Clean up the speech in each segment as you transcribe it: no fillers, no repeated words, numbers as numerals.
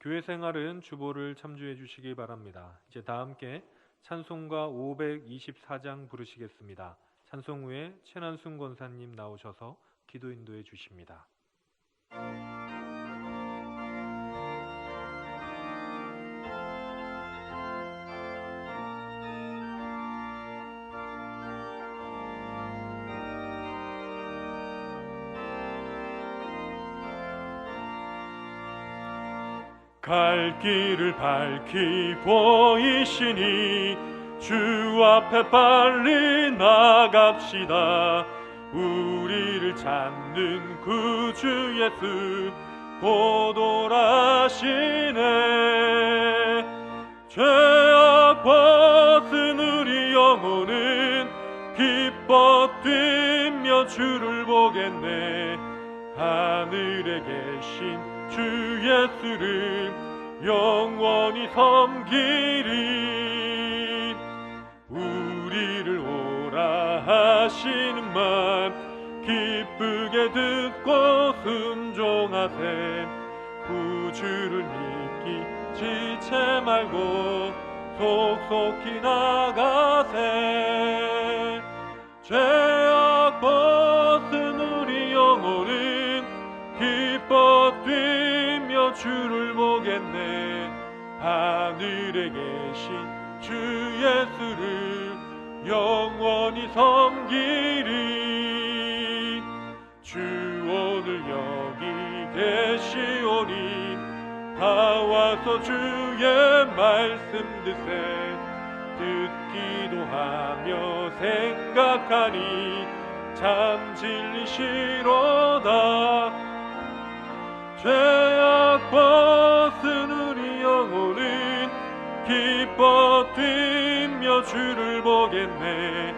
교회 생활은 주보를 참조해 주시기 바랍니다. 이제 다 함께 찬송가 524장 부르시겠습니다. 찬송 후에 최난순 권사님 나오셔서 기도 인도해 주십니다. 갈 길을 밝히 보이시니 주 앞에 빨리 나갑시다. 우리를 찾는 구주 예수 곧 오라시네. 죄악 벗은 우리 영혼은 기뻐 뛰며 주를 보겠네. 하늘에 계신 주 예수를 영원히 섬기리. 우리를 오라 하시는 말 기쁘게 듣고 순종하세. 구주를 믿기 지체 말고 속속히 나가세. 죄악 벗은 우리 영혼은 기뻐 뛰며 주를 보겠네. 하늘에 계신 주 예수를 영원히 섬기리. 주 오늘 여기 계시오니 다 와서 주의 말씀 듣세. 듣기도 하며 생각하니 참 진리시로다. 죄악 벗은 우리 영혼은 기뻐 뛰며 주를 보겠네.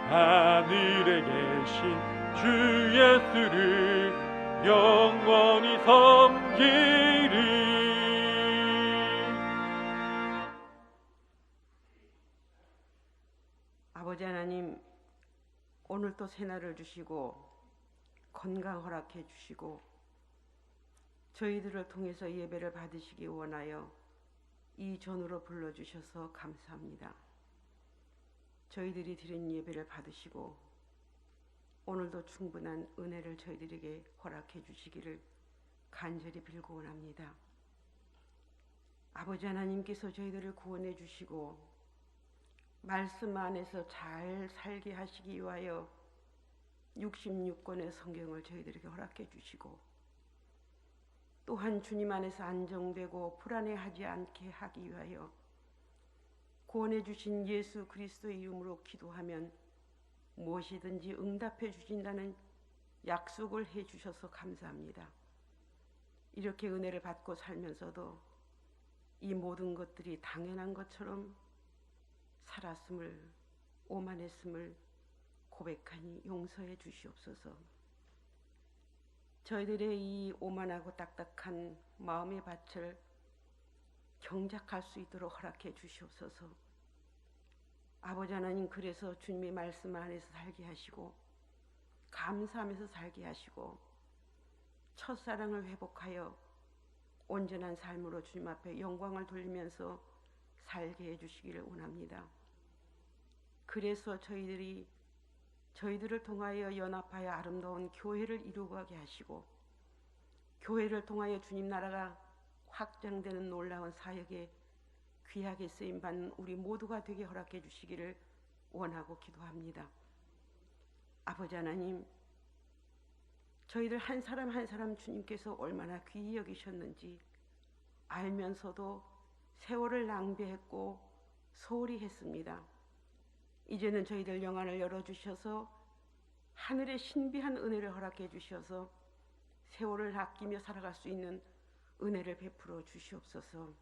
하늘에 계신 주 예수를 영원히 섬기리. 아버지 하나님, 오늘 또 새날을 주시고 건강 허락해 주시고 저희들을 통해서 예배를 받으시기 원하여 이 전으로 불러주셔서 감사합니다. 저희들이 드린 예배를 받으시고 오늘도 충분한 은혜를 저희들에게 허락해 주시기를 간절히 빌고 원합니다. 아버지 하나님께서 저희들을 구원해 주시고 말씀 안에서 잘 살게 하시기 위하여 66권의 성경을 저희들에게 허락해 주시고 또한 주님 안에서 안정되고 불안해하지 않게 하기 위하여 구원해 주신 예수 그리스도의 이름으로 기도하면 무엇이든지 응답해 주신다는 약속을 해 주셔서 감사합니다. 이렇게 은혜를 받고 살면서도 이 모든 것들이 당연한 것처럼 살았음을, 오만했음을 고백하니 용서해 주시옵소서. 저희들의 이 오만하고 딱딱한 마음의 밭을 경작할 수 있도록 허락해 주시옵소서. 아버지 하나님, 그래서 주님의 말씀 안에서 살게 하시고 감사하면서 살게 하시고 첫사랑을 회복하여 온전한 삶으로 주님 앞에 영광을 돌리면서 살게 해주시기를 원합니다. 그래서 저희들을 통하여 연합하여 아름다운 교회를 이루어가게 하시고 교회를 통하여 주님 나라가 확장되는 놀라운 사역에 귀하게 쓰임받는 우리 모두가 되게 허락해 주시기를 원하고 기도합니다. 아버지 하나님, 저희들 한 사람 한 사람 주님께서 얼마나 귀히 여기셨는지 알면서도 세월을 낭비했고 소홀히 했습니다. 이제는 저희들 영안을 열어주셔서 하늘의 신비한 은혜를 허락해 주셔서 세월을 아끼며 살아갈 수 있는 은혜를 베풀어 주시옵소서.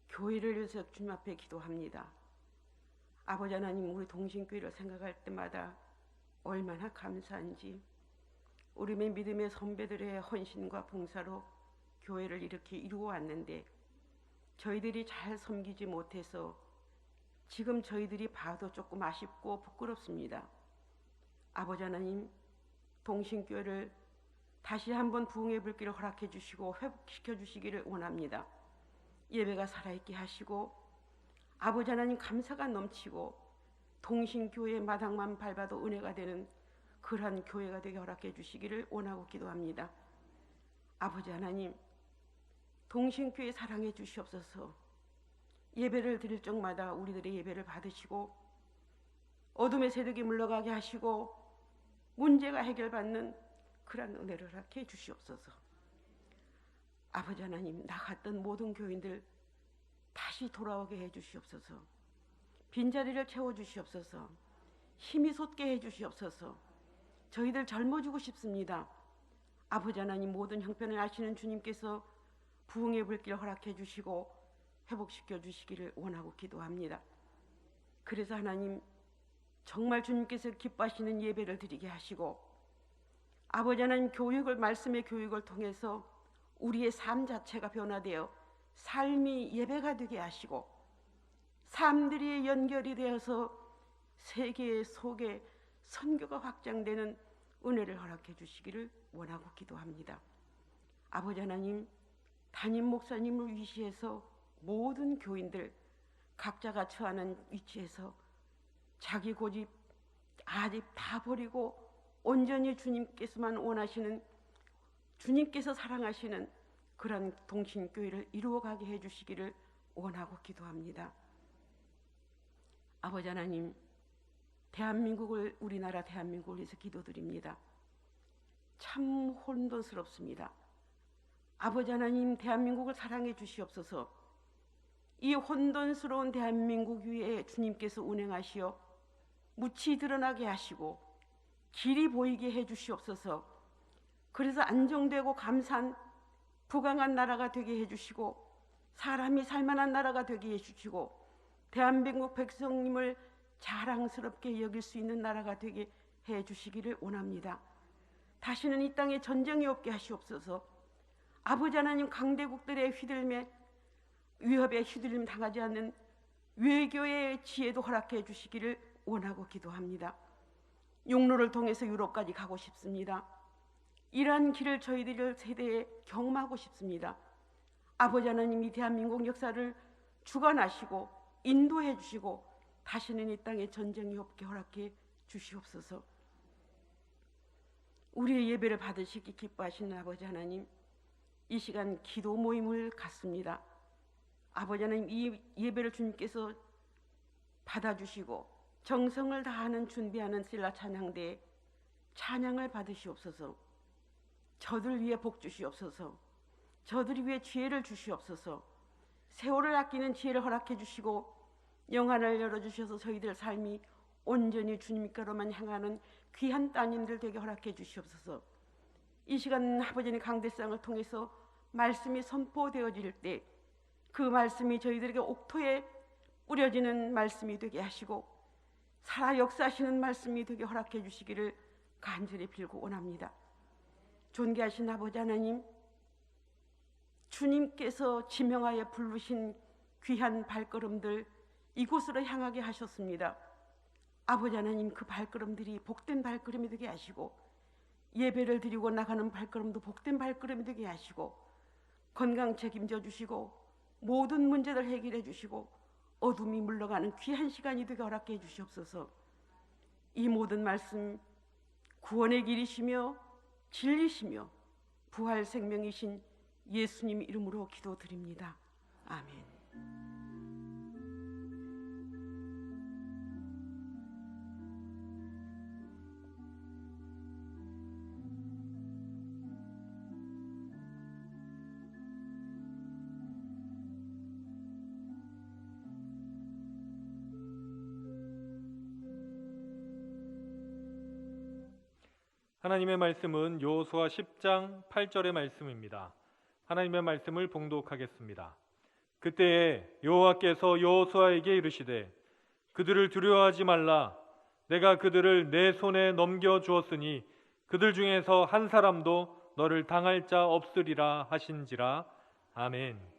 교회를 위해서 주님 앞에 기도합니다. 아버지 하나님, 우리 동신교회를 생각할 때마다 얼마나 감사한지, 우리의 믿음의 선배들의 헌신과 봉사로 교회를 이렇게 이루어 왔는데 저희들이 잘 섬기지 못해서 지금 저희들이 봐도 조금 아쉽고 부끄럽습니다. 아버지 하나님, 동신교회를 다시 한번 부흥의 불길을 허락해 주시고 회복시켜 주시기를 원합니다. 예배가 살아있게 하시고 아버지 하나님 감사가 넘치고 동신교회 마당만 밟아도 은혜가 되는 그러한 교회가 되게 허락해 주시기를 원하고 기도합니다. 아버지 하나님, 동신교회 사랑해 주시옵소서. 예배를 드릴 적마다 우리들의 예배를 받으시고 어둠의 세력이 물러가게 하시고 문제가 해결받는 그러한 은혜를 허락해 주시옵소서. 아버지 하나님, 나갔던 모든 교인들 다시 돌아오게 해 주시옵소서. 빈자리를 채워 주시옵소서. 힘이 솟게 해 주시옵소서. 저희들 젊어지고 싶습니다. 아버지 하나님, 모든 형편을 아시는 주님께서 부흥의 불길을 허락해 주시고 회복시켜 주시기를 원하고 기도합니다. 그래서 하나님, 정말 주님께서 기뻐하시는 예배를 드리게 하시고 아버지 하나님, 말씀의 교육을 통해서 우리의 삶 자체가 변화되어 삶이 예배가 되게 하시고 사람들이 연결이 되어서 세계 속에 선교가 확장되는 은혜를 허락해 주시기를 원하고 기도합니다. 아버지 하나님, 담임 목사님을 위시해서 모든 교인들 각자가 처하는 위치에서 자기 고집 아집 다 버리고 온전히 주님께서만 원하시는, 주님께서 사랑하시는 그런 동신교회를 이루어가게 해주시기를 원하고 기도합니다. 아버지 하나님, 우리나라 대한민국을 위해서 기도드립니다. 참 혼돈스럽습니다. 아버지 하나님, 대한민국을 사랑해 주시옵소서. 이 혼돈스러운 대한민국 위에 주님께서 운행하시어 묻히 드러나게 하시고 길이 보이게 해 주시옵소서. 그래서 안정되고 감사한 부강한 나라가 되게 해 주시고 사람이 살만한 나라가 되게 해 주시고 대한민국 백성님을 자랑스럽게 여길 수 있는 나라가 되게 해 주시기를 원합니다. 다시는 이 땅에 전쟁이 없게 하시옵소서. 아버지 하나님, 강대국들의 위협에 휘둘림 당하지 않는 외교의 지혜도 허락해 주시기를 원하고 기도합니다. 용로를 통해서 유럽까지 가고 싶습니다. 이러한 길을 저희들 세대에 경험하고 싶습니다. 아버지 하나님, 이 대한민국 역사를 주관하시고 인도해 주시고 다시는 이 땅에 전쟁이 없게 허락해 주시옵소서. 우리의 예배를 받으시기 기뻐하시는 아버지 하나님, 이 시간 기도 모임을 갖습니다. 아버지 하나님, 이 예배를 주님께서 받아주시고 정성을 다하는 준비하는 셀라 찬양대에 찬양을 받으시옵소서. 저들 위해 복 주시옵소서. 저들 위해 지혜를 주시옵소서. 세월을 아끼는 지혜를 허락해 주시고 영안을 열어주셔서 저희들 삶이 온전히 주님께로만 향하는 귀한 따님들 되게 허락해 주시옵소서. 이 시간 아버지의 강대상을 통해서 말씀이 선포되어질 때 그 말씀이 저희들에게 옥토에 뿌려지는 말씀이 되게 하시고 살아 역사하시는 말씀이 되게 허락해 주시기를 간절히 빌고 원합니다. 존귀하신 아버지 하나님, 주님께서 지명하여 부르신 귀한 발걸음들 이곳으로 향하게 하셨습니다. 아버지 하나님, 그 발걸음들이 복된 발걸음이 되게 하시고 예배를 드리고 나가는 발걸음도 복된 발걸음이 되게 하시고 건강 책임져 주시고 모든 문제들 해결해 주시고 어둠이 물러가는 귀한 시간이 되게 허락해 주시옵소서. 이 모든 말씀 구원의 길이시며 진리시며 부활 생명이신 예수님 이름으로 기도드립니다. 아멘. 하나님의 말씀은 여호수아 10장 8절의 말씀입니다. 하나님의 말씀을 봉독하겠습니다. 그때에 여호와께서 여호수아에게 이르시되 그들을 두려워하지 말라. 내가 그들을 내 손에 넘겨 주었으니 그들 중에서 한 사람도 너를 당할 자 없으리라 하신지라. 아멘.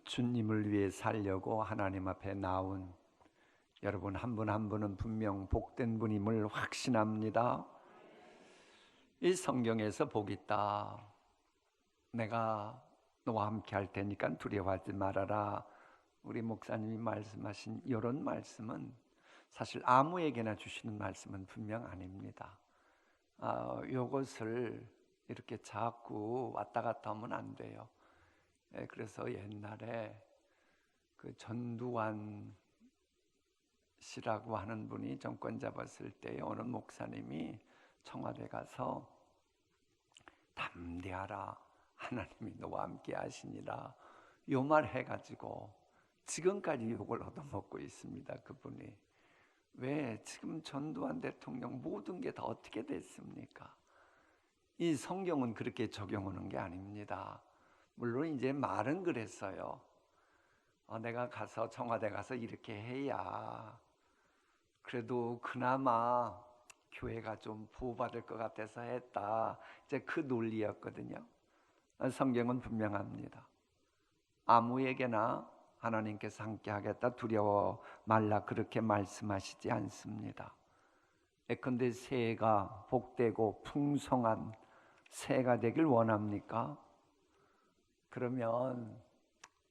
주님을 위해 살려고 하나님 앞에 나온 여러분 한 분 한 분은 분명 복된 분임을 확신합니다. 이 성경에서 복 있다. 내가 너와 함께 할 테니까 두려워하지 말아라. 우리 목사님이 말씀하신 이런 말씀은 사실 아무에게나 주시는 말씀은 분명 아닙니다. 이것을 이렇게 자꾸 왔다 갔다 하면 안 돼요. 그래서 옛날에 그 전두환 씨라고 하는 분이 정권 잡았을 때 어느 목사님이 청와대 가서 담대하라, 하나님이 너와 함께 하시니라, 요 말 해가지고 지금까지 욕을 얻어먹고 있습니다. 그분이. 왜 지금 전두환 대통령 모든 게 다 어떻게 됐습니까? 이 성경은 그렇게 적용하는 게 아닙니다. 물론 이제 말은 그랬어요. 내가 가서 청와대 가서 이렇게 해야 그래도 그나마 교회가 좀 보호받을 것 같아서 했다. 이제 그 논리였거든요. 성경은 분명합니다. 아무에게나 하나님께서 함께 하겠다, 두려워 말라, 그렇게 말씀하시지 않습니다. 예컨대 새해가 복되고 풍성한 새해가 되길 원합니까? 그러면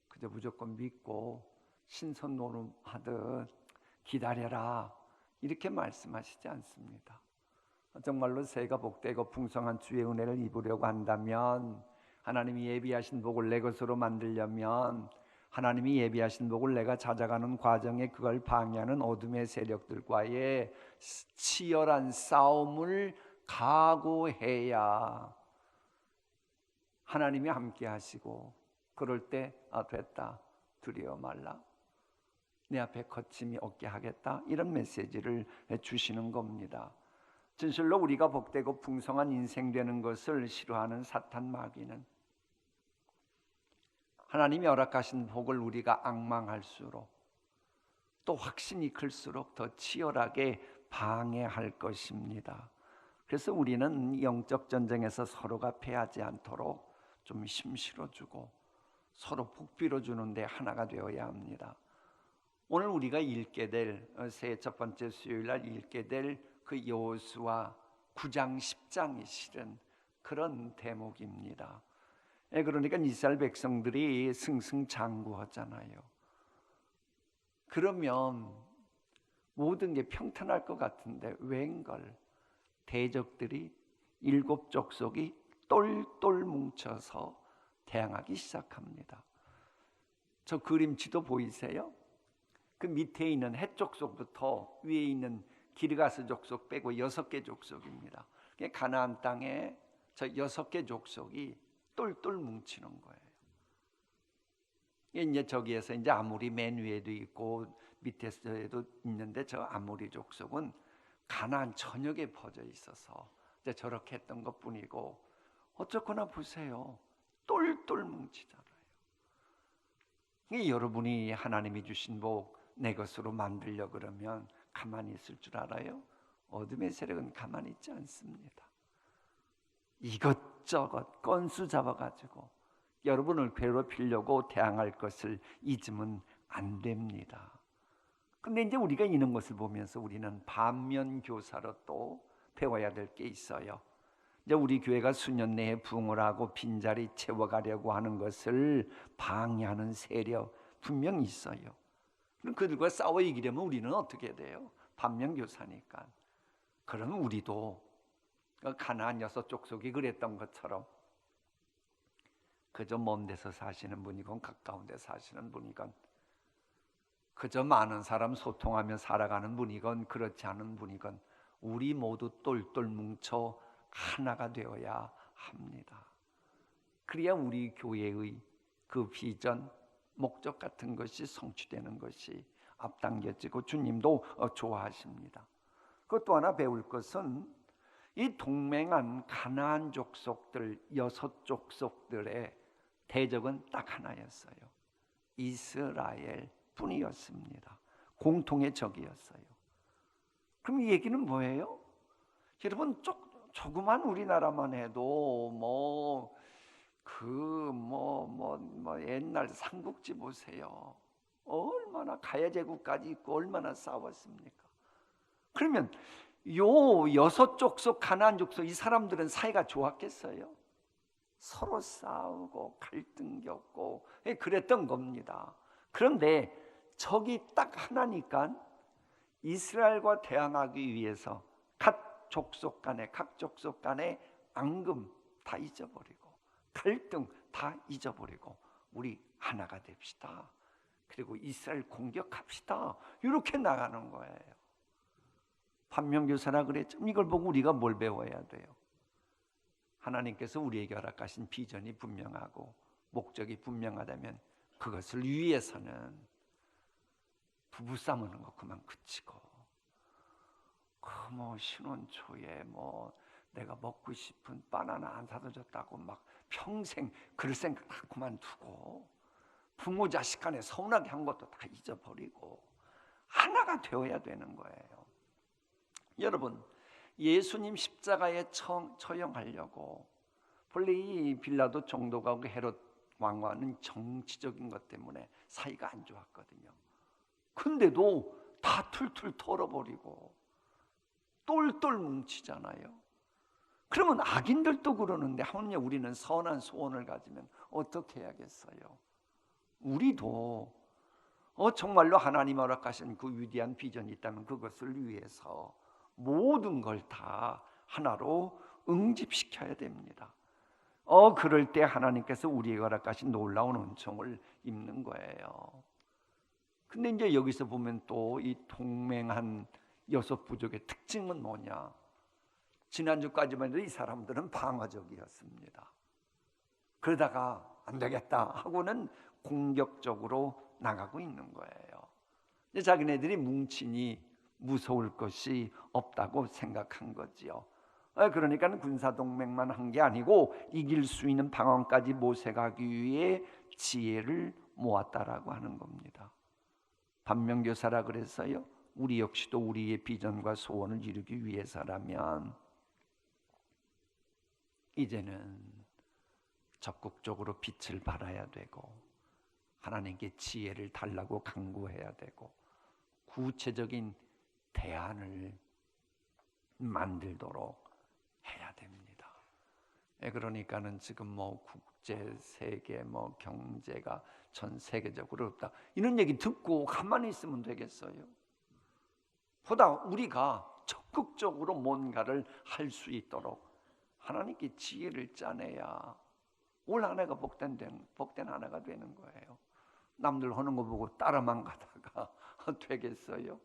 그저 무조건 믿고 신선 노름하듯 기다려라, 이렇게 말씀하시지 않습니다. 정말로 새해가 복되고 풍성한 주의 은혜를 입으려고 한다면, 하나님이 예비하신 복을 내 것으로 만들려면, 하나님이 예비하신 복을 내가 찾아가는 과정에 그걸 방해하는 어둠의 세력들과의 치열한 싸움을 각오해야 하나님이 함께 하시고, 그럴 때 됐다, 두려워 말라, 내 앞에 거침이 없게 하겠다, 이런 메시지를 주시는 겁니다. 진실로 우리가 복되고 풍성한 인생 되는 것을 싫어하는 사탄 마귀는 하나님이 허락하신 복을 우리가 앙망할수록, 또 확신이 클수록 더 치열하게 방해할 것입니다. 그래서 우리는 영적 전쟁에서 서로가 패하지 않도록 좀 힘 실어주고 서로 복 빌어주는데 하나가 되어야 합니다. 오늘 우리가 읽게 될, 새해 첫 번째 수요일 날 읽게 될 그 여호수아 9장 10장이 실은 그런 대목입니다. 그러니까 이스라엘 백성들이 승승장구하잖아요. 그러면 모든 게 평탄할 것 같은데 웬걸, 대적들이 7 족속이 똘똘 뭉쳐서 대항하기 시작합니다. 저 그림치도 보이세요? 그 밑에 있는 헷 족속부터 위에 있는 기르가스 족속 빼고 6개 족속입니다. 가나안 땅에 저 6개 족속이 똘똘 뭉치는 거예요. 이제 저기에서 이제 아모리 맨 위에도 있고 밑에서도 있는데, 저 아모리 족속은 가나안 전역에 퍼져 있어서 이제 저렇게 했던 것뿐이고, 어쨌거나 보세요, 똘똘 뭉치잖아요. 여러분이 하나님이 주신 복 내 것으로 만들려 그러면 가만히 있을 줄 알아요? 어둠의 세력은 가만히 있지 않습니다. 이것저것 건수 잡아가지고 여러분을 괴롭히려고 대항할 것을 잊으면 안 됩니다. 근데 이제 우리가 이런 것을 보면서 우리는 반면 교사로 또 배워야 될 게 있어요. 이제 우리 교회가 수년 내에 부흥을 하고 빈자리 채워가려고 하는 것을 방해하는 세력 분명히 있어요. 그럼 그들과 싸워 이기려면 우리는 어떻게 돼요? 반면 교사니까. 그러면 우리도 가나안 6 족속이 그랬던 것처럼 그저 먼 데서 사시는 분이건 가까운 데 사시는 분이건, 그저 많은 사람 소통하며 살아가는 분이건 그렇지 않은 분이건, 우리 모두 똘똘 뭉쳐 하나가 되어야 합니다. 그래야 우리 교회의 그 비전, 목적 같은 것이 성취되는 것이 앞당겨지고 주님도 좋아하십니다. 그것도 하나 배울 것은, 이 동맹한 가나안 족속들 6 족속들의 대적은 딱 하나였어요. 이스라엘 뿐이었습니다. 공통의 적이었어요. 그럼 이 얘기는 뭐예요? 여러분, 조그만 우리나라만 해도 옛날 삼국지 보세요. 얼마나 가야제국까지 있고 얼마나 싸웠습니까? 그러면 요 여섯 족속 가나안 족속 이 사람들은 사이가 좋았겠어요? 서로 싸우고 갈등 겪고 그랬던 겁니다. 그런데 적이 딱 하나니까 이스라엘과 대항하기 위해서 각 족속 간에 앙금 다 잊어버리고 갈등 다 잊어버리고 우리 하나가 됩시다. 그리고 이스라엘 공격합시다. 이렇게 나가는 거예요. 반면교사라 그랬죠. 이걸 보고 우리가 뭘 배워야 돼요? 하나님께서 우리에게 허락하신 비전이 분명하고 목적이 분명하다면 그것을 위해서는 부부싸움 하는 거 그만 그치고 신혼 초에 내가 먹고 싶은 바나나 안 사다 줬다고 막 평생 그럴 생각 다 그만두고 부모 자식 간에 서운하게 한 것도 다 잊어버리고 하나가 되어야 되는 거예요. 여러분, 예수님 십자가에 처형하려고 본래 이 빌라도 총독하고 헤롯 왕과는 정치적인 것 때문에 사이가 안 좋았거든요. 근데도 다 툴툴 털어버리고 똘똘 뭉치잖아요. 그러면 악인들도 그러는데 하물며 우리는 선한 소원을 가지면 어떻게 해야겠어요? 우리도 정말로 하나님 허락하신 그 위대한 비전이 있다면 그것을 위해서 모든 걸 다 하나로 응집시켜야 됩니다. 그럴 때 하나님께서 우리에게 허락하신 놀라운 은총을 입는 거예요. 근데 이제 여기서 보면 또 이 동맹한 여섯 부족의 특징은 뭐냐? 지난주까지만 해도 이 사람들은 방어적이었습니다. 그러다가 안 되겠다 하고는 공격적으로 나가고 있는 거예요. 자기네들이 뭉치니 무서울 것이 없다고 생각한 거지요. 그러니까 군사동맹만 한 게 아니고 이길 수 있는 방황까지 모색하기 위해 지혜를 모았다라고 하는 겁니다. 반면교사라 그래서요, 우리 역시도 우리의 비전과 소원을 이루기 위해서라면 이제는 적극적으로 빛을 발해야 되고 하나님께 지혜를 달라고 간구해야 되고 구체적인 대안을 만들도록 해야 됩니다. 그러니까는 지금 국제 세계 경제가 전 세계적으로 어렵다 이런 얘기 듣고 가만히 있으면 되겠어요? 보다 우리가 적극적으로 뭔가를 할 수 있도록 하나님께 지혜를 짜내야 올 한 해가 복된 한 해가 되는 거예요. 남들 하는 거 보고 따라만 가다가 되겠어요?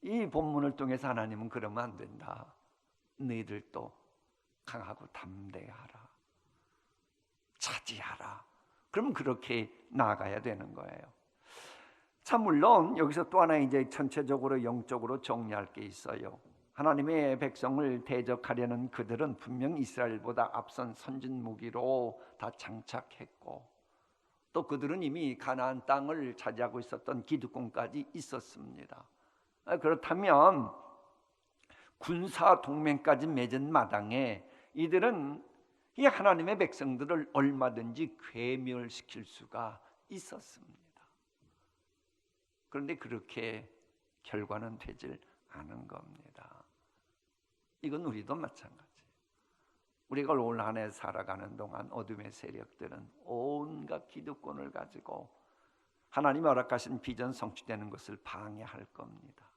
이 본문을 통해서 하나님은 그러면 안 된다. 너희들도 강하고 담대하라. 차지하라. 그러면 그렇게 나아가야 되는 거예요. 참 물론 여기서 또 하나 이제 전체적으로 영적으로 정리할 게 있어요. 하나님의 백성을 대적하려는 그들은 분명 이스라엘보다 앞선 선진 무기로 다 장착했고 또 그들은 이미 가나안 땅을 차지하고 있었던 기득권까지 있었습니다. 그렇다면 군사 동맹까지 맺은 마당에 이들은 이 하나님의 백성들을 얼마든지 괴멸시킬 수가 있었습니다. 그런데 그렇게 결과는 되질 않은 겁니다. 이건 우리도 마찬가지. 우리가 올 한 해 살아가는 동안 어둠의 세력들은 온갖 기득권을 가지고 하나님 허락하신 비전 성취되는 것을 방해할 겁니다.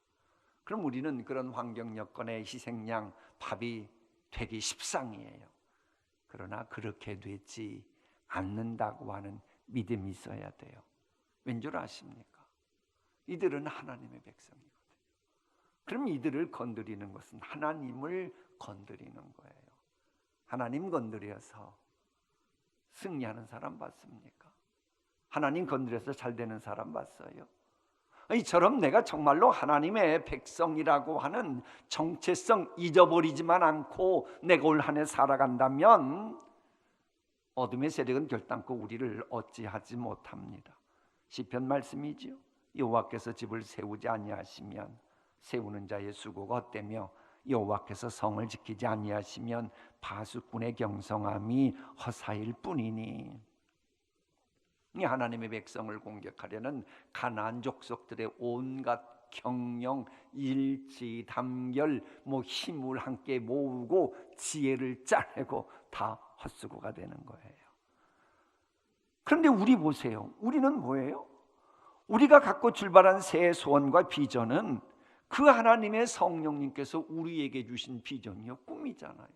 그럼 우리는 그런 환경 여건의 희생양 밥이 되기 십상이에요. 그러나 그렇게 되지 않는다고 하는 믿음이 있어야 돼요. 왠 줄 아십니까? 이들은 하나님의 백성이거든요. 그럼 이들을 건드리는 것은 하나님을 건드리는 거예요. 하나님 건드려서 승리하는 사람 봤습니까? 하나님 건드려서 잘 되는 사람 봤어요? 이처럼 내가 정말로 하나님의 백성이라고 하는 정체성 잊어버리지만 않고 내가 올 한 해 살아간다면 어둠의 세력은 결단코 우리를 어찌하지 못합니다. 시편 말씀이지요. 여호와께서 집을 세우지 아니하시면 세우는 자의 수고가 헛되며 여호와께서 성을 지키지 아니하시면 바수꾼의 경성함이 허사일 뿐이니. 이 하나님의 백성을 공격하려는 가나안 족속들의 온갖 경영, 일지, 단결, 힘을 함께 모으고 지혜를 짜내고 다 헛수고가 되는 거예요. 그런데 우리 보세요. 우리는 뭐예요? 우리가 갖고 출발한 새 소원과 비전은 그 하나님의 성령님께서 우리에게 주신 비전이요, 꿈이잖아요.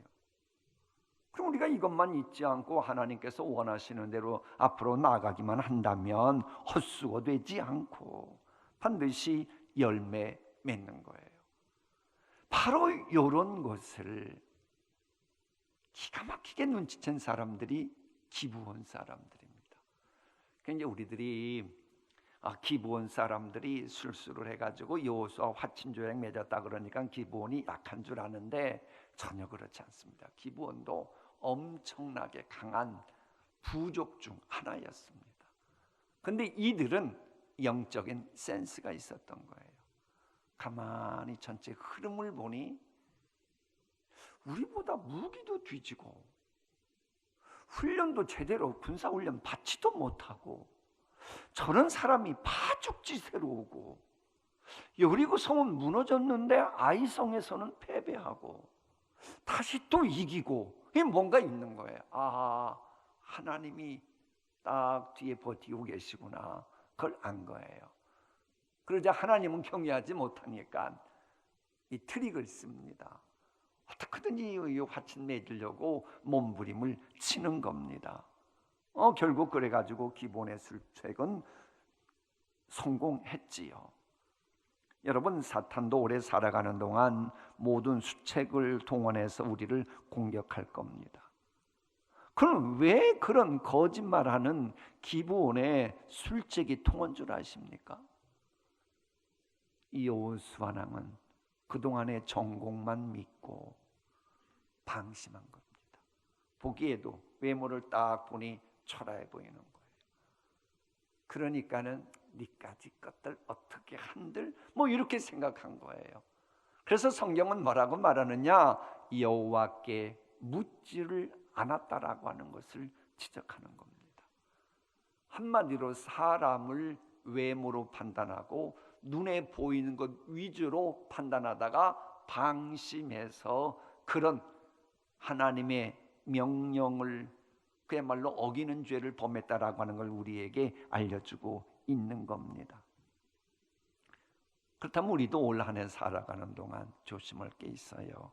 그럼 우리가 이것만 잊지 않고 하나님께서 원하시는 대로 앞으로 나아가기만 한다면 헛수고되지 않고 반드시 열매 맺는 거예요. 바로 이런 것을 기가 막히게 눈치챈 사람들이 기브온 사람들입니다. 그러니까 우리들이 기브온 사람들이 술수를 해가지고 여호수아와 화친조약 맺었다 그러니까 기브온이 약한 줄 아는데 전혀 그렇지 않습니다. 기브온도 엄청나게 강한 부족 중 하나였습니다. 그런데 이들은 영적인 센스가 있었던 거예요. 가만히 전체 흐름을 보니 우리보다 무기도 뒤지고 훈련도 제대로 군사훈련 받지도 못하고 저런 사람이 파죽지세로 오고 여리고 성은 무너졌는데 아이성에서는 패배하고 다시 또 이기고 이게 뭔가 있는 거예요. 하나님이 딱 뒤에 버티고 계시구나. 그걸 안 거예요. 그러자 하나님은 경외하지 못하니까 이 트릭을 씁니다. 어떻게든지 이 화친 맺으려고 몸부림을 치는 겁니다. 결국 그래가지고 기본의 술책은 성공했지요. 여러분, 사탄도 오래 살아가는 동안 모든 수책을 동원해서 우리를 공격할 겁니다. 그럼 왜 그런 거짓말하는 기브온의 술책이 통한 줄 아십니까? 이 여호수아 왕은 그동안의 전공만 믿고 방심한 겁니다. 보기에도 외모를 딱 보니 초라해 보이는 거예요. 그러니까는 니까지 것들 어떻게 한들 이렇게 생각한 거예요. 그래서 성경은 뭐라고 말하느냐? 여호와께 묻지를 않았다라고 하는 것을 지적하는 겁니다. 한마디로 사람을 외모로 판단하고 눈에 보이는 것 위주로 판단하다가 방심해서 그런 하나님의 명령을 그야말로 어기는 죄를 범했다라고 하는 걸 우리에게 알려주고 있는 겁니다. 그렇다면 우리도 올 한 해 살아가는 동안 조심할 게 있어요.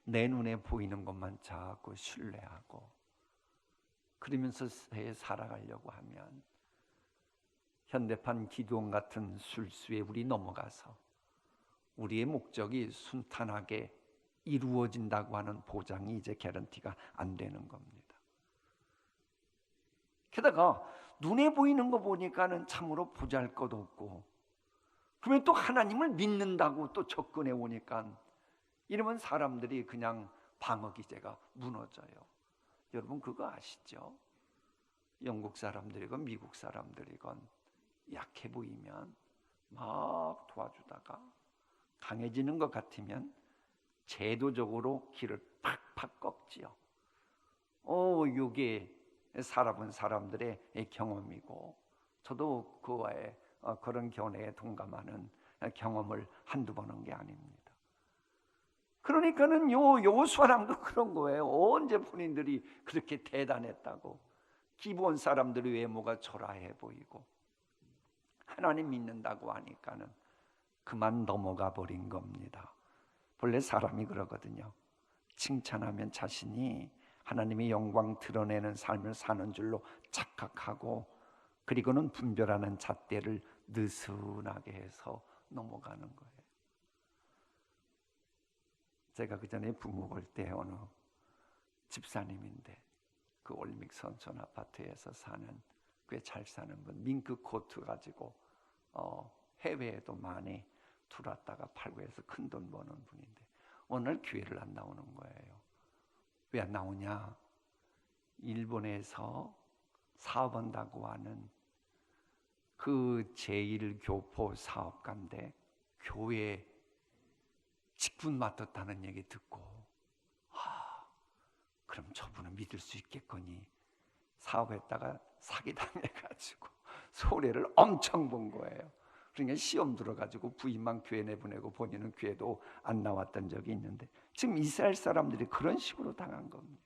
내 눈에 보이는 것만 자꾸 신뢰하고 그러면서 살아가려고 하면 현대판 기드온 같은 술수에 우리 넘어가서 우리의 목적이 순탄하게 이루어진다고 하는 보장이 이제 개런티가 안 되는 겁니다. 게다가 눈에 보이는 거 보니까는 참으로 보잘것없고 그러면 또 하나님을 믿는다고 또 접근해 오니까 이러면 사람들이 그냥 방어 기제가 무너져요. 여러분 그거 아시죠? 영국 사람들이건 미국 사람들이건 약해 보이면 막 도와주다가 강해지는 것 같으면 제도적으로 길을 팍팍 꺾지요. 이게 살아본 사람들의 경험이고 저도 그와의 그런 견해에 동감하는 경험을 한두 번 한 게 아닙니다. 그러니까는 여호수아랑도 그런 거예요. 언제 본인들이 그렇게 대단했다고 기브온 사람들의 외모가 초라해 보이고 하나님 믿는다고 하니까는 그만 넘어가 버린 겁니다. 본래 사람이 그러거든요. 칭찬하면 자신이 하나님의 영광 드러내는 삶을 사는 줄로 착각하고 그리고는 분별하는 잣대를 느슨하게 해서 넘어가는 거예요. 제가 그 전에 부모 볼 때 어느 집사님인데 그 올림픽 선촌 아파트에서 사는 꽤 잘 사는 분, 밍크 코트 가지고 해외에도 많이 들어왔다가 팔고 해서 큰 돈 버는 분인데 오늘 교회를 안 나오는 거예요. 왜 안 나오냐? 일본에서 사업한다고 하는 그 제1교포 사업가인데 교회 직분 맡았다는 얘기 듣고 그럼 저분은 믿을 수 있겠거니 사업했다가 사기당해가지고 소리를 엄청 본 거예요. 그러니까 시험 들어가지고 부인만 교회 내보내고 본인은 교회도 안 나왔던 적이 있는데 지금 이스라엘 사람들이 그런 식으로 당한 겁니다.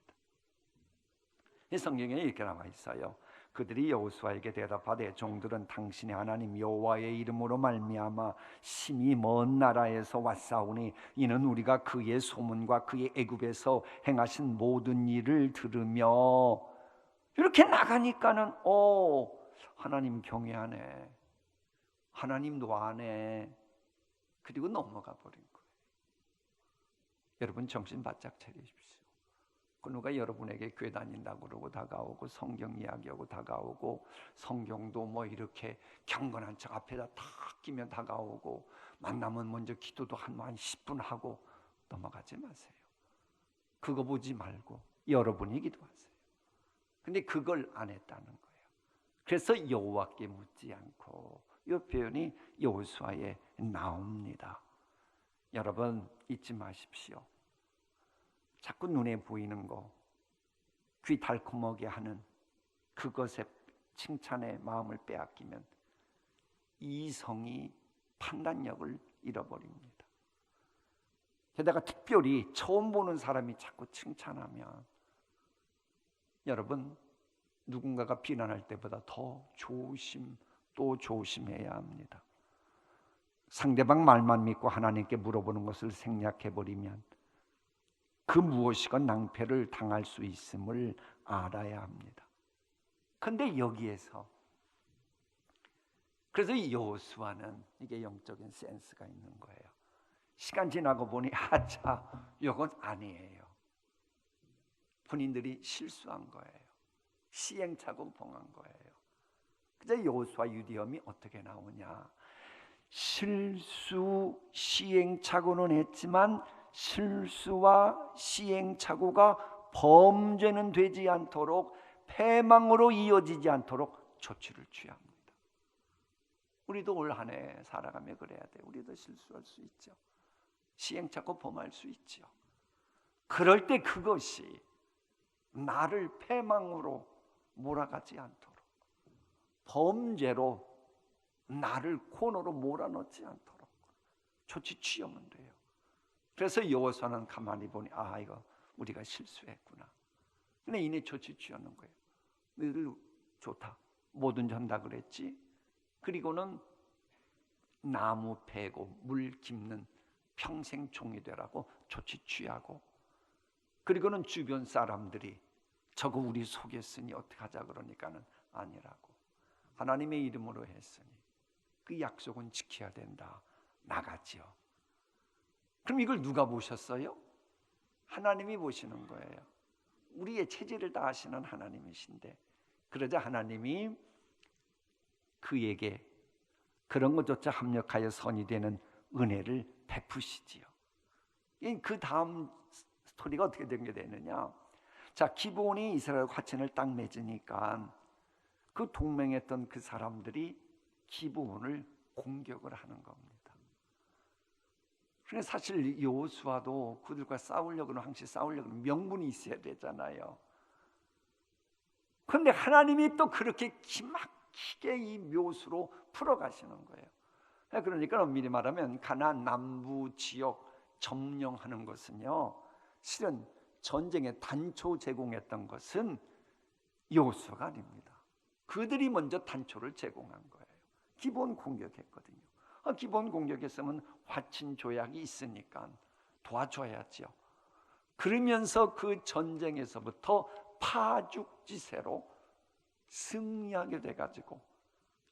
이 성경에 이렇게 나와 있어요. 그들이 여호수아에게 대답하되 종들은 당신의 하나님 여호와의 이름으로 말미암아 심히 먼 나라에서 왔사오니 이는 우리가 그의 소문과 그의 애굽에서 행하신 모든 일을 들으며 이렇게 나가니까는 하나님 경외하네, 하나님도 아네, 그리고 넘어가 버린 거예요. 여러분 정신 바짝 차리십시오. 그 누가 여러분에게 교회 다닌다고 그러고 다가오고 성경 이야기하고 다가오고 성경도 뭐 이렇게 경건한 척 앞에다 탁 끼면 다가오고 만나면 먼저 기도도 한 10분 하고 넘어가지 마세요. 그거 보지 말고 여러분이 기도하세요. 근데 그걸 안 했다는 거예요. 그래서 여호와께 묻지 않고 이 표현이 여호수아에 나옵니다. 여러분 잊지 마십시오. 자꾸 눈에 보이는 거, 귀 달콤하게 하는 그것에 칭찬의 마음을 빼앗기면 이성이 판단력을 잃어버립니다. 게다가 특별히 처음 보는 사람이 자꾸 칭찬하면 여러분 누군가가 비난할 때보다 더 또 조심해야 합니다. 상대방 말만 믿고 하나님께 물어보는 것을 생략해버리면 그 무엇이건 낭패를 당할 수 있음을 알아야 합니다. 그런데 여기에서 그래서 이 여호수아는 이게 영적인 센스가 있는 거예요. 시간 지나고 보니 이건 아니에요. 본인들이 실수한 거예요. 시행착오 범한 거예요. 그래서 여호수아 유디엄이 어떻게 나오냐? 실수 시행착오는 했지만 실수와 시행착오가 범죄는 되지 않도록 패망으로 이어지지 않도록 조치를 취합니다. 우리도 올 한 해 살아가며 그래야 돼. 우리도 실수할 수 있죠. 시행착오 범할 수 있죠. 그럴 때 그것이 나를 패망으로 몰아가지 않도록 범죄로 나를 코너로 몰아넣지 않도록 조치 취하면 돼요. 그래서 여호수아는 가만히 보니 이거 우리가 실수했구나. 근데 이내 조치 취하는 거예요. 너희들 좋다. 뭐든지 한다 그랬지. 그리고는 나무 패고 물 깁는 평생 종이 되라고 조치 취하고, 그리고는 주변 사람들이 저거 우리 속였으니 어떡하자 그러니까는 아니라고 하나님의 이름으로 했으니 그 약속은 지켜야 된다. 나가지요. 그럼 이걸 누가 보셨어요? 하나님이 보시는 거예요. 우리의 체질을 다 아시는 하나님이신데, 그러자 하나님이 그에게 그런 것조차 합력하여 선이 되는 은혜를 베푸시지요. 그 다음 스토리가 어떻게 된 게 되느냐? 자, 기브온이 이스라엘 화친을 딱 맺으니까 그 동맹했던 그 사람들이 기브온을 공격을 하는 겁니다. 그래서 사실 여호수아도 그들과 싸우려고는 항시 싸우려고는 명분이 있어야 되잖아요. 그런데 하나님이 또 그렇게 기막히게 이 묘수로 풀어가시는 거예요. 그러니까 엄밀히 말하면 가나안 남부 지역 점령하는 것은요, 실은 전쟁에 단초 제공했던 것은 여호수아가 아닙니다. 그들이 먼저 단초를 제공한 거예요. 기본 공격했거든요. 기본 공격했으면 화친 조약이 있으니까 도와줘야죠. 그러면서 그 전쟁에서부터 파죽지세로 승리하게 돼가지고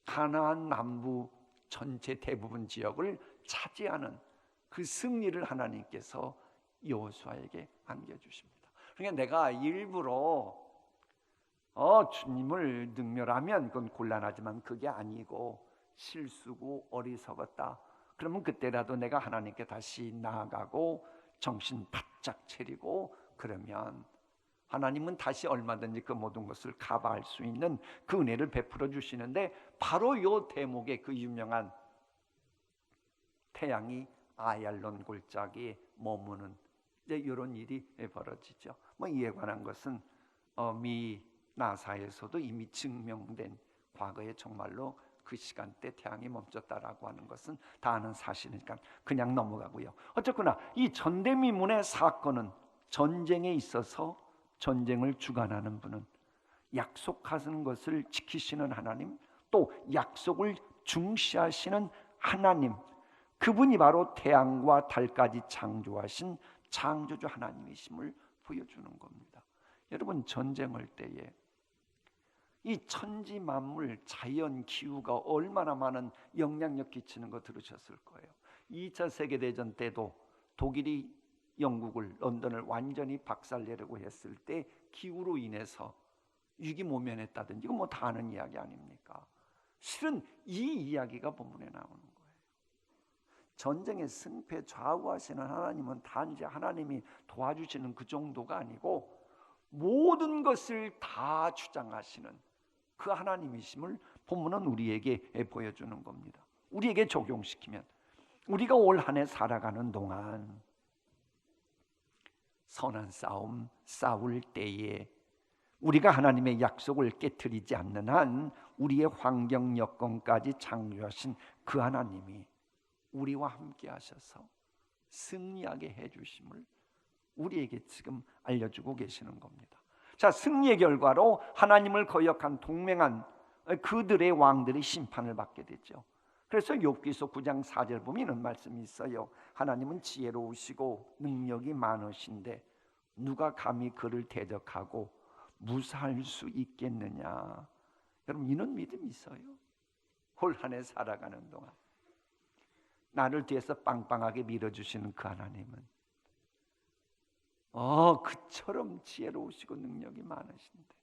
가나안 남부 전체 대부분 지역을 차지하는 그 승리를 하나님께서 여호수아에게 안겨주십니다. 그러니까 내가 일부러 주님을 능멸하면 그건 곤란하지만 그게 아니고 실수고 어리석었다. 그러면 그때라도 내가 하나님께 다시 나아가고 정신 바짝 차리고 그러면 하나님은 다시 얼마든지 그 모든 것을 커버할 수 있는 그 은혜를 베풀어 주시는데, 바로 요 대목에 그 유명한 태양이 아얄론 골짜기에 머무는 이제 이런 일이 벌어지죠. 뭐 이에 관한 것은 미 나사에서도 이미 증명된, 과거에 정말로 그 시간대 태양이 멈췄다라고 하는 것은 다 아는 사실이니까 그냥 넘어가고요. 어쨌거나 이 전대미문의 사건은 전쟁에 있어서 전쟁을 주관하는 분은 약속하신 것을 지키시는 하나님, 또 약속을 중시하시는 하나님, 그분이 바로 태양과 달까지 창조하신 창조주 하나님이심을 보여주는 겁니다. 여러분, 전쟁할 때에 이 천지 만물, 자연, 기후가 얼마나 많은 영향력 끼치는 거 들으셨을 거예요. 2차 세계대전 때도 독일이 영국을, 런던을 완전히 박살내려고 했을 때 기후로 인해서 위기 모면했다든지, 이거 뭐 다 아는 이야기 아닙니까? 실은 이 이야기가 본문에 나오는 거예요. 전쟁의 승패 좌우하시는 하나님은 단지 하나님이 도와주시는 그 정도가 아니고 모든 것을 다 주장하시는 그 하나님이심을 본문은 우리에게 보여주는 겁니다. 우리에게 적용시키면 우리가 올 한 해 살아가는 동안 선한 싸움 싸울 때에 우리가 하나님의 약속을 깨트리지 않는 한 우리의 환경 여건까지 창조하신 그 하나님이 우리와 함께 하셔서 승리하게 해주심을 우리에게 지금 알려주고 계시는 겁니다. 자, 승리의 결과로 하나님을 거역한 동맹한 그들의 왕들이 심판을 받게 되죠. 그래서 욥기서 9장 4절 보면 이런 말씀이 있어요. 하나님은 지혜로우시고 능력이 많으신데 누가 감히 그를 대적하고 무사할 수 있겠느냐. 여러분, 이런 믿음이 있어요? 올 한 해 살아가는 동안 나를 뒤에서 빵빵하게 밀어주시는 그 하나님은 그처럼 지혜로우시고 능력이 많으신데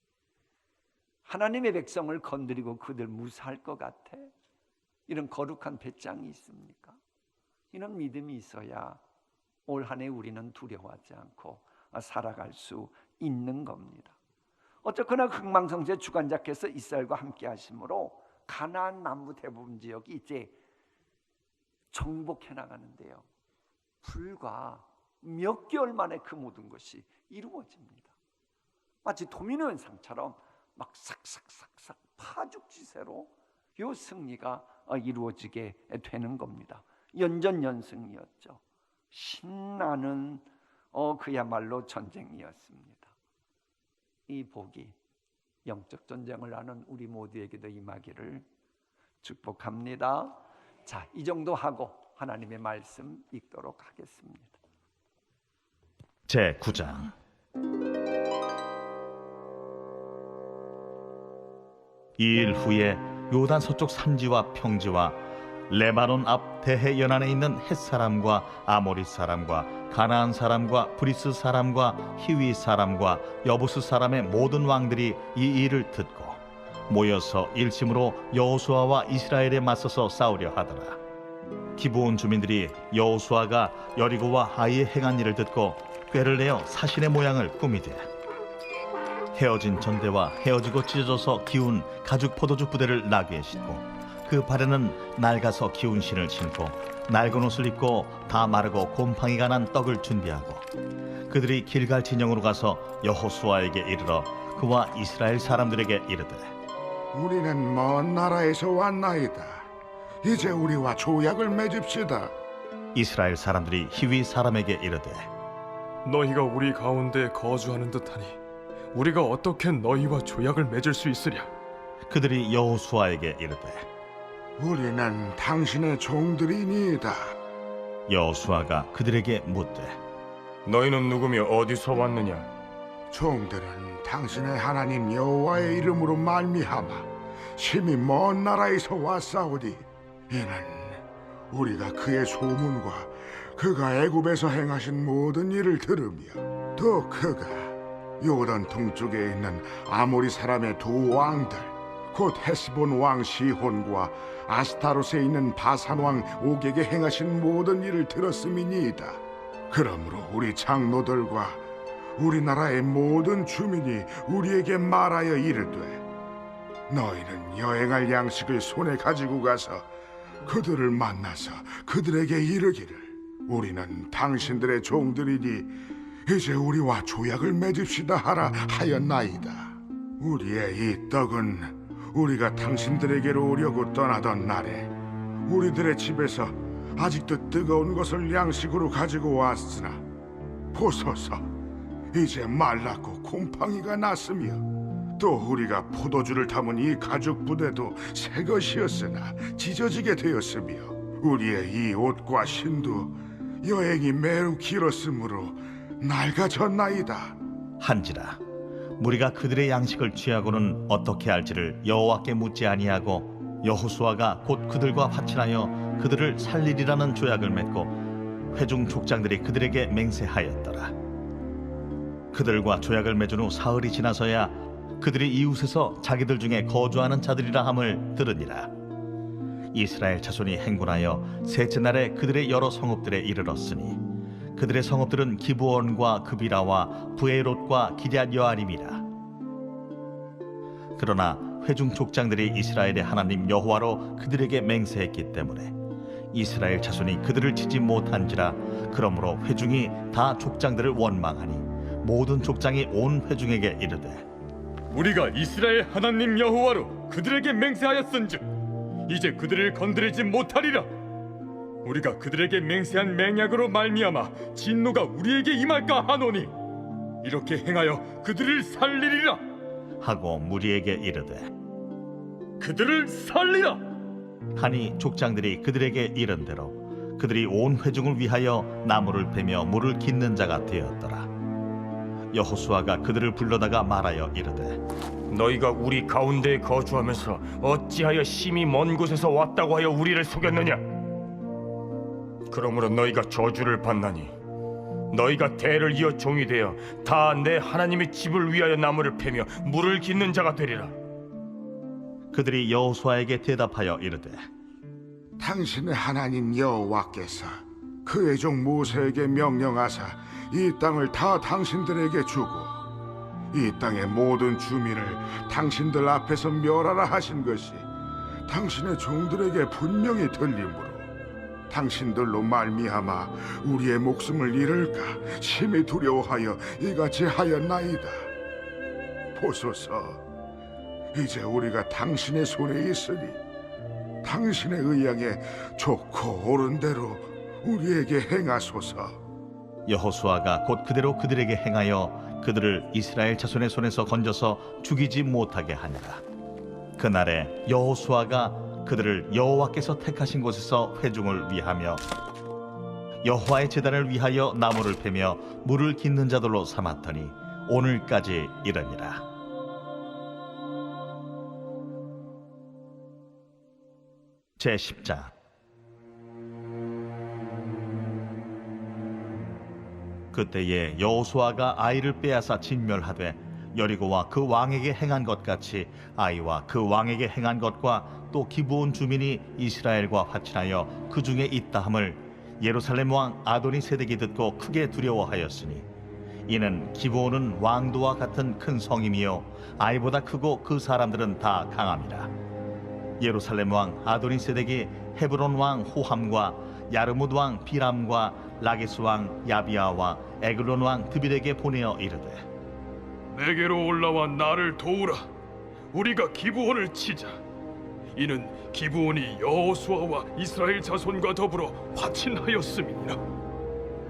하나님의 백성을 건드리고 그들 무사할 것 같아? 이런 거룩한 배짱이 있습니까? 이런 믿음이 있어야 올 한 해 우리는 두려워하지 않고 살아갈 수 있는 겁니다. 어쨌거나 흥망성쇠 주관자께서 이스라엘과 함께 하심으로 가나안 남부 대부분 지역이 이제 정복해 나가는데요, 불과 몇 개월 만에 그 모든 것이 이루어집니다. 마치 도미노 현상처럼 막 싹싹싹싹 파죽지세로 이 승리가 이루어지게 되는 겁니다. 연전연승이었죠. 신나는 그야말로 전쟁이었습니다. 이 복이 영적 전쟁을 하는 우리 모두에게도 임하기를 축복합니다. 자, 이 정도 하고 하나님의 말씀 읽도록 하겠습니다. 제9장 이 일 후에 요단 서쪽 산지와 평지와 레바논 앞 대해 연안에 있는 헷사람과 아모리 사람과 가나안 사람과 브리스 사람과 히위 사람과 여부스 사람의 모든 왕들이 이 일을 듣고 모여서 일심으로 여호수아와 이스라엘에 맞서서 싸우려 하더라. 기브온 주민들이 여호수아가 여리고와 하이에 행한 일을 듣고 꾀를 내어 사신의 모양을 꾸미되 헤어진 전대와 헤어지고 찢어져서 기운 가죽 포도주 부대를 나귀에 싣고 그 발에는 낡아서 기운 신을 신고 낡은 옷을 입고 다 마르고 곰팡이가 난 떡을 준비하고 그들이 길갈 진영으로 가서 여호수아에게 이르러 그와 이스라엘 사람들에게 이르되 우리는 먼 나라에서 왔나이다. 이제 우리와 조약을 맺읍시다. 이스라엘 사람들이 히위 사람에게 이르되 너희가 우리 가운데 거주하는 듯하니 우리가 어떻게 너희와 조약을 맺을 수 있으랴? 그들이 여호수아에게 이르되 우리는 당신의 종들이니이다. 여호수아가 그들에게 묻되 너희는 누구며 어디서 왔느냐? 종들은 당신의 하나님 여호와의 이름으로 말미암아 심히 먼 나라에서 왔사오니 이는 우리가 그의 소문과 그가 애굽에서 행하신 모든 일을 들으며 또 그가 요단 동쪽에 있는 아모리 사람의 두 왕들 곧 헤스본 왕 시혼과 아스타롯에 있는 바산 왕 옥에게 행하신 모든 일을 들었음이니이다. 그러므로 우리 장로들과 우리나라의 모든 주민이 우리에게 말하여 이르되 너희는 여행할 양식을 손에 가지고 가서 그들을 만나서 그들에게 이르기를 우리는 당신들의 종들이니 이제 우리와 조약을 맺읍시다 하라 하였나이다. 우리의 이 떡은 우리가 당신들에게로 오려고 떠나던 날에 우리들의 집에서 아직도 뜨거운 것을 양식으로 가지고 왔으나 보소서, 이제 말랐고 곰팡이가 났으며 또 우리가 포도주를 담은 이 가죽 부대도 새 것이었으나 찢어지게 되었으며 우리의 이 옷과 신도 여행이 매우 길었으므로 낡아졌나이다. 한지라 무리가 그들의 양식을 취하고는 어떻게 할지를 여호와께 묻지 아니하고 여호수아가 곧 그들과 화친하여 그들을 살리리라는 조약을 맺고 회중 족장들이 그들에게 맹세하였더라. 그들과 조약을 맺은 후 사흘이 지나서야 그들이 이웃에서 자기들 중에 거주하는 자들이라 함을 들으니라. 이스라엘 자손이 행군하여 셋째 날에 그들의 여러 성읍들에 이르렀으니 그들의 성읍들은 기브온과 그비라와 부에롯과 기럇 여아림이라. 그러나 회중 족장들이 이스라엘의 하나님 여호와로 그들에게 맹세했기 때문에 이스라엘 자손이 그들을 치지 못한지라. 그러므로 회중이 다 족장들을 원망하니 모든 족장이 온 회중에게 이르되 우리가 이스라엘 하나님 여호와로 그들에게 맹세하였은즉 이제 그들을 건드리지 못하리라. 우리가 그들에게 맹세한 맹약으로 말미암아 진노가 우리에게 임할까 하노니 이렇게 행하여 그들을 살리리라 하고 무리에게 이르되 그들을 살리라. 하니 족장들이 그들에게 이른 대로 그들이 온 회중을 위하여 나무를 베며 물을 깃는 자가 되었더라. 여호수아가 그들을 불러다가 말하여 이르되 너희가 우리 가운데에 거주하면서 어찌하여 심히 먼 곳에서 왔다고 하여 우리를 속였느냐? 그러므로 너희가 저주를 받나니 너희가 대를 이어 종이 되어 다 내 하나님의 집을 위하여 나무를 패며 물을 깃는 자가 되리라. 그들이 여호수아에게 대답하여 이르되 당신의 하나님 여호와께서 그의 종 모세에게 명령하사 이 땅을 다 당신들에게 주고 이 땅의 모든 주민을 당신들 앞에서 멸하라 하신 것이 당신의 종들에게 분명히 들리므로 당신들로 말미암아 우리의 목숨을 잃을까 심히 두려워하여 이같이 하였나이다. 보소서, 이제 우리가 당신의 손에 있으니 당신의 의향에 좋고 옳은 대로 우리에게 행하소서. 여호수아가 곧 그대로 그들에게 행하여 그들을 이스라엘 자손의 손에서 건져서 죽이지 못하게 하니라. 그날에 여호수아가 그들을 여호와께서 택하신 곳에서 회중을 위하며 여호와의 제단을 위하여 나무를 패며 물을 깃는 자들로 삼았더니 오늘까지 이르니라. 제10장. 그때에 여호수아가 아이를 빼앗아 진멸하되 여리고와 그 왕에게 행한 것 같이 아이와 그 왕에게 행한 것과 또 기브온 주민이 이스라엘과 화친하여 그 중에 있다함을 예루살렘 왕 아도니세덱이 듣고 크게 두려워하였으니 이는 기브온은 왕도와 같은 큰 성임이요 아이보다 크고 그 사람들은 다 강함이라. 예루살렘 왕 아도니세덱이 헤브론 왕 호함과 야르뭇 왕 비람과 라게스 왕 야비아와 에글론 왕 드빌에게 보내어 이르되 내게로 올라와 나를 도우라. 우리가 기브온을 치자. 이는 기브온이 여호수아와 이스라엘 자손과 더불어 화친하였음이니라.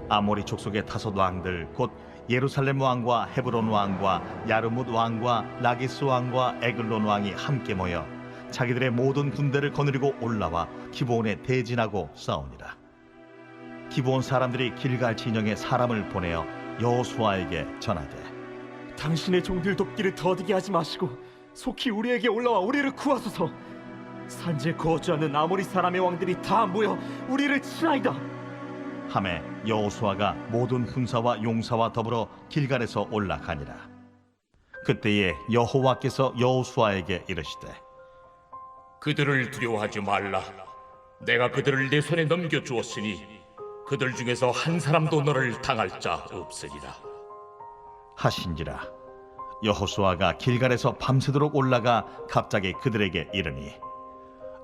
아모리 족속의 다섯 왕들 곧 예루살렘 왕과 헤브론 왕과 야르뭇 왕과 라게스 왕과 에글론 왕이 함께 모여 자기들의 모든 군대를 거느리고 올라와 기브온에 대진하고 싸우니라. 기브온 사람들이 길갈 진영에 사람을 보내어 여호수아에게 전하되 당신의 종들 돕기를 더디게 하지 마시고 속히 우리에게 올라와 우리를 구하소서. 산지에 거주하는 아모리 사람의 왕들이 다 모여 우리를 치나이다. 하매 여호수아가 모든 군사와 용사와 더불어 길갈에서 올라가니라. 그때에 여호와께서 여호수아에게 이르시되 그들을 두려워하지 말라. 내가 그들을 내 손에 넘겨주었으니 그들 중에서 한 사람도 너를 당할 자 없으리라 하신지라. 여호수아가 길갈에서 밤새도록 올라가 갑자기 그들에게 이르니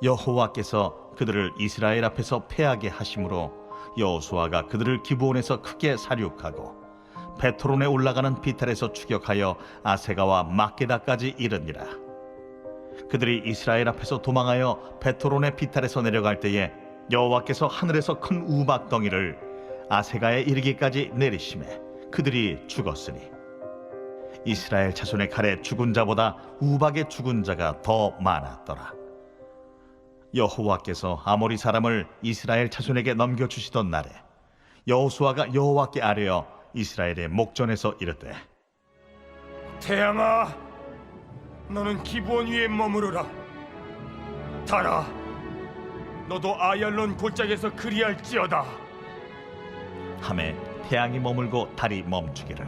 여호와께서 그들을 이스라엘 앞에서 패하게 하심으로 여호수아가 그들을 기브온에서 크게 사륙하고 베트론에 올라가는 비탈에서 추격하여 아세가와 막게다까지 이르니라. 그들이 이스라엘 앞에서 도망하여 베트론의 비탈에서 내려갈 때에 여호와께서 하늘에서 큰 우박덩이를 아세가에 이르기까지 내리심에 그들이 죽었으니 이스라엘 자손의 칼에 죽은 자보다 우박에 죽은 자가 더 많았더라. 여호와께서 아모리 사람을 이스라엘 자손에게 넘겨주시던 날에 여호수아가 여호와께 아뢰어 이스라엘의 목전에서 이르되 태양아, 너는 기브온 위에 머무르라. 달아, 너도 아얄론 골짜기에서 그리할지어다. 하매 태양이 머물고 달이 멈추기를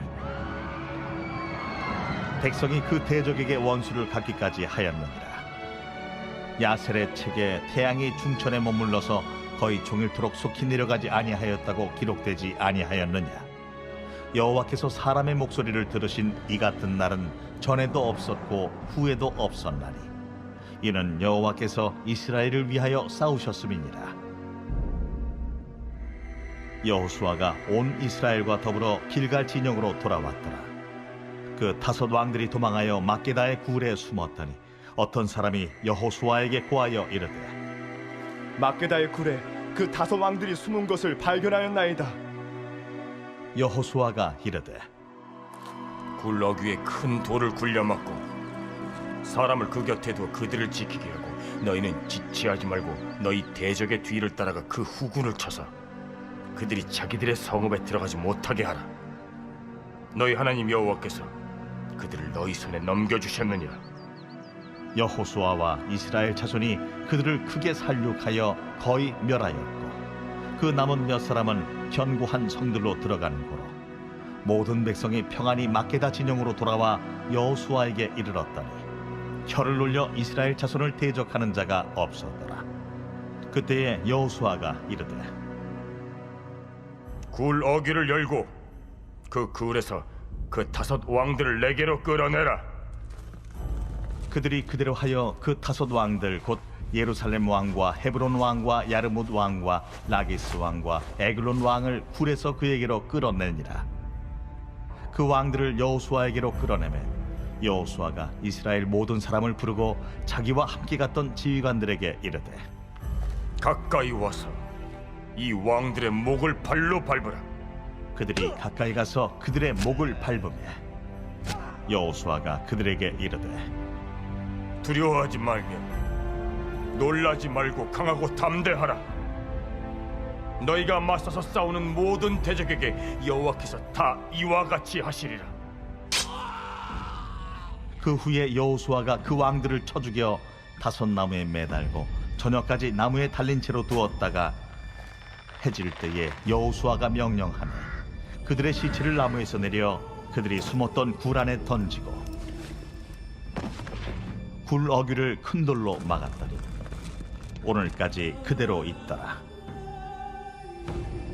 백성이 그 대적에게 원수를 갚기까지 하였느니라. 야셀의 책에 태양이 중천에 머물러서 거의 종일토록 속히 내려가지 아니하였다고 기록되지 아니하였느냐. 여호와께서 사람의 목소리를 들으신 이 같은 날은 전에도 없었고 후에도 없었나니 이는 여호와께서 이스라엘을 위하여 싸우셨음이니라. 여호수아가 온 이스라엘과 더불어 길갈 진영으로 돌아왔더라. 그 다섯 왕들이 도망하여 막게다의 굴에 숨었더니 어떤 사람이 여호수아에게 고하여 이르되 막게다의 굴에 그 다섯 왕들이 숨은 것을 발견하였나이다. 여호수아가 이르되 굴 어귀에 큰 돌을 굴려막고 사람을 그 곁에 두어 그들을 지키게 하고 너희는 지체하지 말고 너희 대적의 뒤를 따라가 그 후군을 쳐서 그들이 자기들의 성읍에 들어가지 못하게 하라. 너희 하나님 여호와께서 그들을 너희 손에 넘겨주셨느니라. 여호수아와 이스라엘 자손이 그들을 크게 살육하여 거의 멸하였고 그 남은 몇 사람은 견고한 성들로 들어가는 고로 모든 백성이 평안히 막게다 진영으로 돌아와 여호수아에게 이르렀더니 혀를 놀려 이스라엘 자손을 대적하는 자가 없었더라. 그때에 여호수아가 이르되 굴 어귀를 열고 그 굴에서 그 다섯 왕들을 내게로 끌어내라. 그들이 그대로 하여 그 다섯 왕들 곧 예루살렘 왕과 헤브론 왕과 야르뭇 왕과 라기스 왕과 에글론 왕을 굴에서 그에게로 끌어내니라. 그 왕들을 여호수아에게로 끌어내매 여호수아가 이스라엘 모든 사람을 부르고 자기와 함께 갔던 지휘관들에게 이르되 가까이 와서 이 왕들의 목을 발로 밟으라. 그들이 가까이 가서 그들의 목을 밟으며 여호수아가 그들에게 이르되 두려워하지 말며 놀라지 말고 강하고 담대하라. 너희가 맞서서 싸우는 모든 대적에게 여호와께서 다 이와 같이 하시리라. 그 후에 여호수아가 그 왕들을 쳐 죽여 다섯 나무에 매달고 저녁까지 나무에 달린 채로 두었다가 해질 때에 여호수아가 명령하며 그들의 시체를 나무에서 내려 그들이 숨었던 굴 안에 던지고 굴 어귀를 큰 돌로 막았더니 오늘까지 그대로 있더라.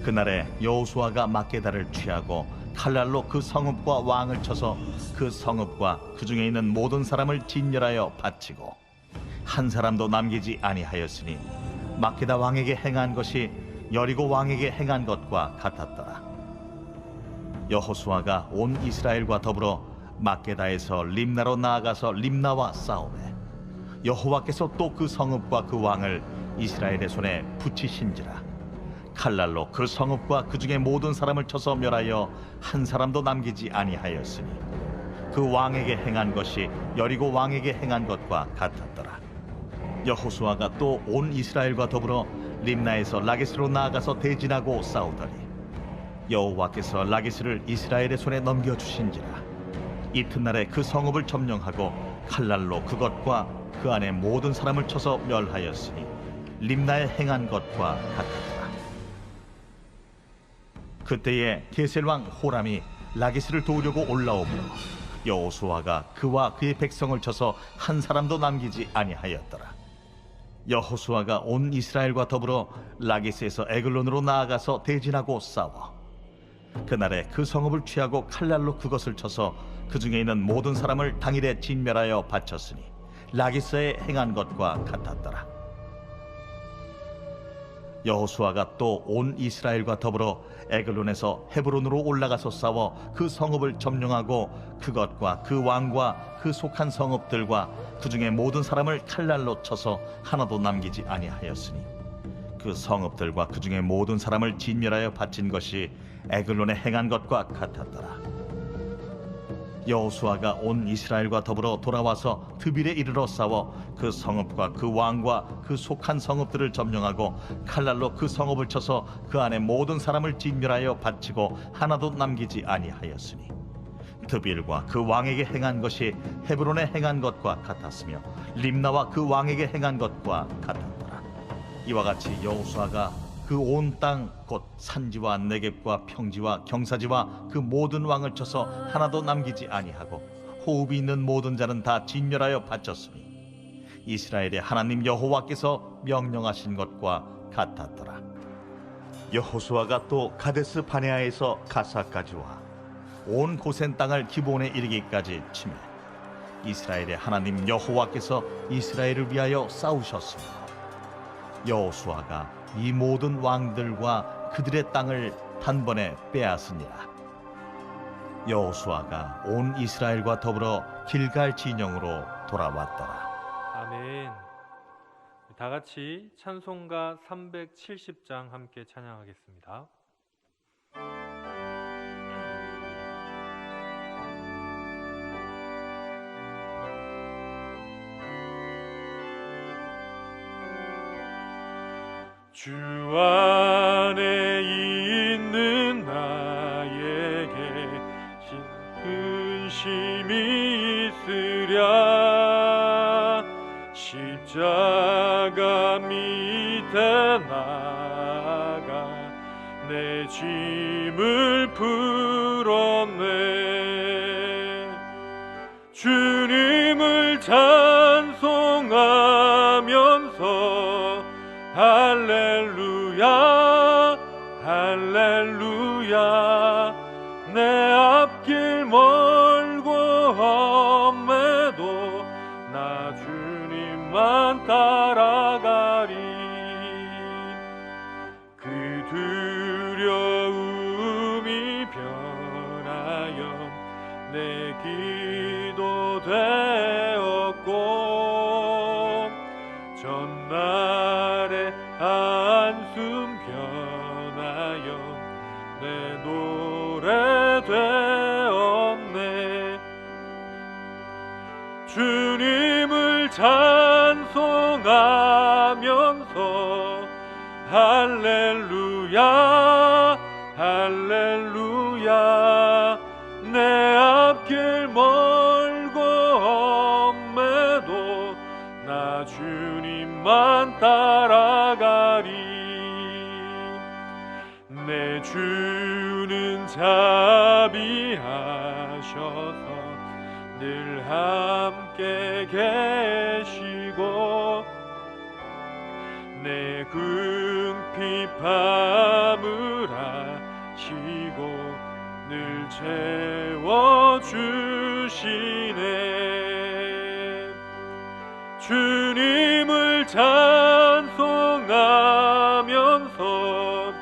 그날에 여호수아가 막게다를 취하고 칼날로 그 성읍과 왕을 쳐서 그 성읍과 그 중에 있는 모든 사람을 진멸하여 바치고 한 사람도 남기지 아니하였으니 막게다 왕에게 행한 것이 여리고 왕에게 행한 것과 같았더라. 여호수아가 온 이스라엘과 더불어 막게다에서 림나로 나아가서 림나와 싸우매 여호와께서 또 그 성읍과 그 왕을 이스라엘의 손에 붙이신지라. 칼날로 그 성읍과 그 중에 모든 사람을 쳐서 멸하여 한 사람도 남기지 아니하였으니 그 왕에게 행한 것이 여리고 왕에게 행한 것과 같았더라. 여호수아가 또 온 이스라엘과 더불어 림나에서 라기스로 나아가서 대진하고 싸우더니 여호와께서 라기스를 이스라엘의 손에 넘겨주신지라. 이튿날에 그 성읍을 점령하고 칼날로 그것과 그 안에 모든 사람을 쳐서 멸하였으니 림나에 행한 것과 같았더라. 그때에 게셀 왕 호람이 라기스를 도우려고 올라오므로 여호수아가 그와 그의 백성을 쳐서 한 사람도 남기지 아니하였더라. 여호수아가 온 이스라엘과 더불어 라기스에서 에글론으로 나아가서 대진하고 싸워 그날에 그 성읍을 취하고 칼날로 그것을 쳐서 그 중에 있는 모든 사람을 당일에 진멸하여 바쳤으니 라기스에 행한 것과 같았더라. 여호수아가 또 온 이스라엘과 더불어 에글론에서 헤브론으로 올라가서 싸워 그 성읍을 점령하고 그것과 그 왕과 그 속한 성읍들과 그 중에 모든 사람을 칼날로 쳐서 하나도 남기지 아니하였으니 그 성읍들과 그 중에 모든 사람을 진멸하여 바친 것이 에글론에 행한 것과 같았더라. 여호수아가 온 이스라엘과 더불어 돌아와서 드빌에 이르러 싸워 그 성읍과 그 왕과 그 속한 성읍들을 점령하고 칼날로 그 성읍을 쳐서 그 안에 모든 사람을 진멸하여 바치고 하나도 남기지 아니하였으니 드빌과 그 왕에게 행한 것이 헤브론에 행한 것과 같았으며 림나와 그 왕에게 행한 것과 같았더라. 이와 같이 여호수아가 그 온 땅 곧 산지와 네겝과 평지와 경사지와 그 모든 왕을 쳐서 하나도 남기지 아니하고 호흡이 있는 모든 자는 다 진멸하여 바쳤으니 이스라엘의 하나님 여호와께서 명령하신 것과 같았더라. 여호수아가 또 가데스 바네아에서 가사까지 와 온 고센 땅을 기브온에 이르기까지 치매 이스라엘의 하나님 여호와께서 이스라엘을 위하여 싸우셨습니다. 여호수아가 이 모든 왕들과 그들의 땅을 단번에 빼앗으니라. 여호수아가 온 이스라엘과 더불어 길갈 진영으로 돌아왔더라. 아멘. 다 같이 찬송가 370장 함께 찬양하겠습니다. 주 안에 있는 나에게 근심이 있으랴 십자가 밑에 나가 내 짐을 풀었네. 주님을 찬송하면서 할렐루야 할렐루야 내 앞길 멀고 험해도 나 주님만 따라가리. 그 두려움이 변하여 내 기도 되었고 전날에 한숨 변하여 내 노래 되었네. 주님을 찬송하면서 할렐루야 할렐루야 내 앞길 멀고 험해도 나 주님만 따라가리. 내 주는 자비하셔서 늘 함께 계시고 내 궁핍함을 아시고 늘 채워주시네. 주님을 찬송하면서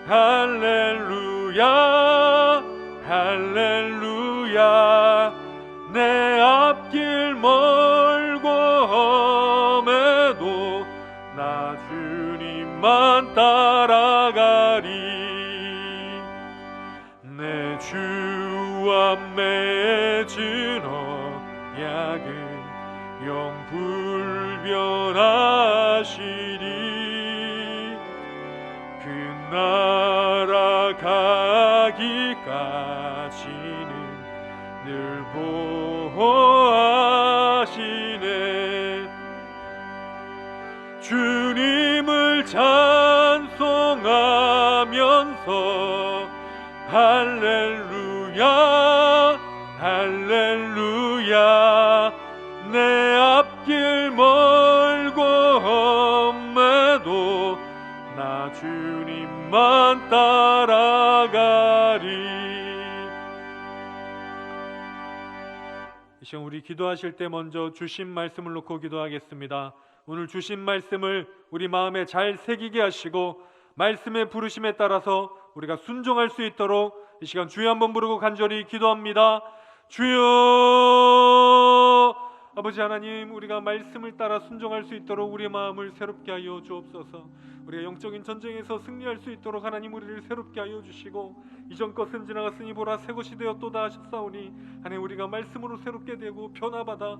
할렐루야 할렐루야 내 앞길 멀고 험해도 나 주님만 따라가리. 내 주와 맺은 언약은 영불변하시리. 그 나라 가기까지는 늘 보호하시네. 주님을 찬송하면서 할렐루야 할렐루야 내 앞길 멀고 험해도 나 주님만 따라가리. 이 시간 우리 기도하실 때 먼저 주신 말씀을 놓고 기도하겠습니다. 오늘 주신 말씀을 우리 마음에 잘 새기게 하시고 말씀의 부르심에 따라서 우리가 순종할 수 있도록 이 시간 주여 한번 부르고 간절히 기도합니다. 주여! 아버지 하나님, 우리가 말씀을 따라 순종할 수 있도록 우리의 마음을 새롭게 하여 주옵소서. 우리가 영적인 전쟁에서 승리할 수 있도록 하나님 우리를 새롭게 하여 주시고, 이전 것은 지나갔으니 보라 새 것이 되었도다 하셨사오니 하나님 우리가 말씀으로 새롭게 되고 변화받아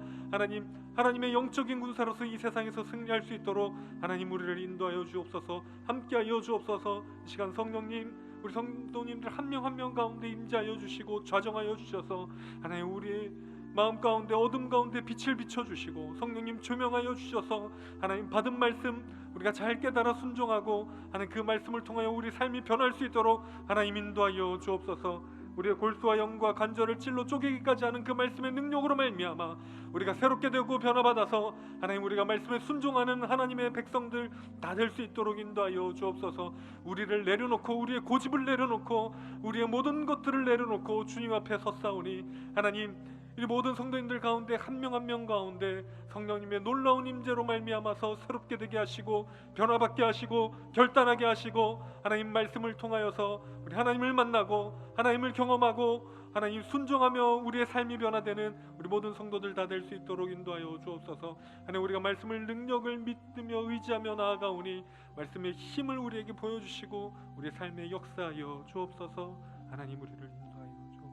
하나님의 영적인 군사로서 이 세상에서 승리할 수 있도록 하나님 우리를 인도하여 주옵소서. 함께하여 주옵소서. 이 시간 성령님, 우리 성도님들 한 명 한 명 가운데 임재하여 주시고 좌정하여 주셔서 하나님 우리의 마음 가운데 어둠 가운데 빛을 비춰주시고 성령님 조명하여 주셔서 하나님 받은 말씀 우리가 잘 깨달아 순종하고 하나님 그 말씀을 통하여 우리 삶이 변할 수 있도록 하나님 인도하여 주옵소서. 우리의 골수와 영과 관절을 찔러 쪼개기까지 하는 그 말씀의 능력으로 말미암아 우리가 새롭게 되고 변화받아서 하나님 우리가 말씀에 순종하는 하나님의 백성들 다 될 수 있도록 인도하여 주옵소서. 우리를 내려놓고 우리의 고집을 내려놓고 우리의 모든 것들을 내려놓고 주님 앞에 섰사오니 하나님 이 모든 성도님들 가운데 한 명 한 명 가운데 성령님의 놀라운 임재로 말미암아서 새롭게 되게 하시고 변화받게 하시고 결단하게 하시고 하나님 말씀을 통하여서 우리 하나님을 만나고 하나님을 경험하고 하나님 순종하며 우리의 삶이 변화되는 우리 모든 성도들 다 될 수 있도록 인도하여 주옵소서. 하나님 우리가 말씀을 능력을 믿으며 의지하며 나아가오니 말씀의 힘을 우리에게 보여주시고 우리의 삶에 역사하여 주옵소서. 하나님 우리를 인도하여 주옵소서.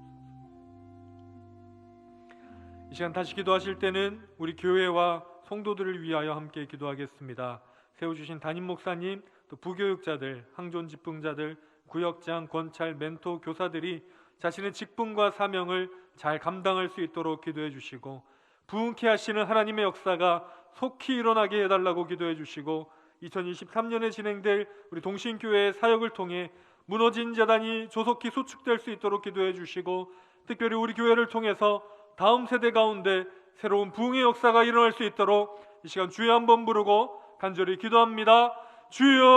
이 시간 다시 기도하실 때는 우리 교회와 성도들을 위하여 함께 기도하겠습니다. 세워주신 담임 목사님, 또 부교육자들, 항존 집흥자들, 구역장, 권찰, 멘토, 교사들이 자신의 직분과 사명을 잘 감당할 수 있도록 기도해 주시고 부흥케 하시는 하나님의 역사가 속히 일어나게 해달라고 기도해 주시고 2023년에 진행될 우리 동신교회의 사역을 통해 무너진 재단이 조속히 수축될 수 있도록 기도해 주시고 특별히 우리 교회를 통해서 다음 세대 가운데 새로운 부흥의 역사가 일어날 수 있도록 이 시간 주여 한번 부르고 간절히 기도합니다. 주여!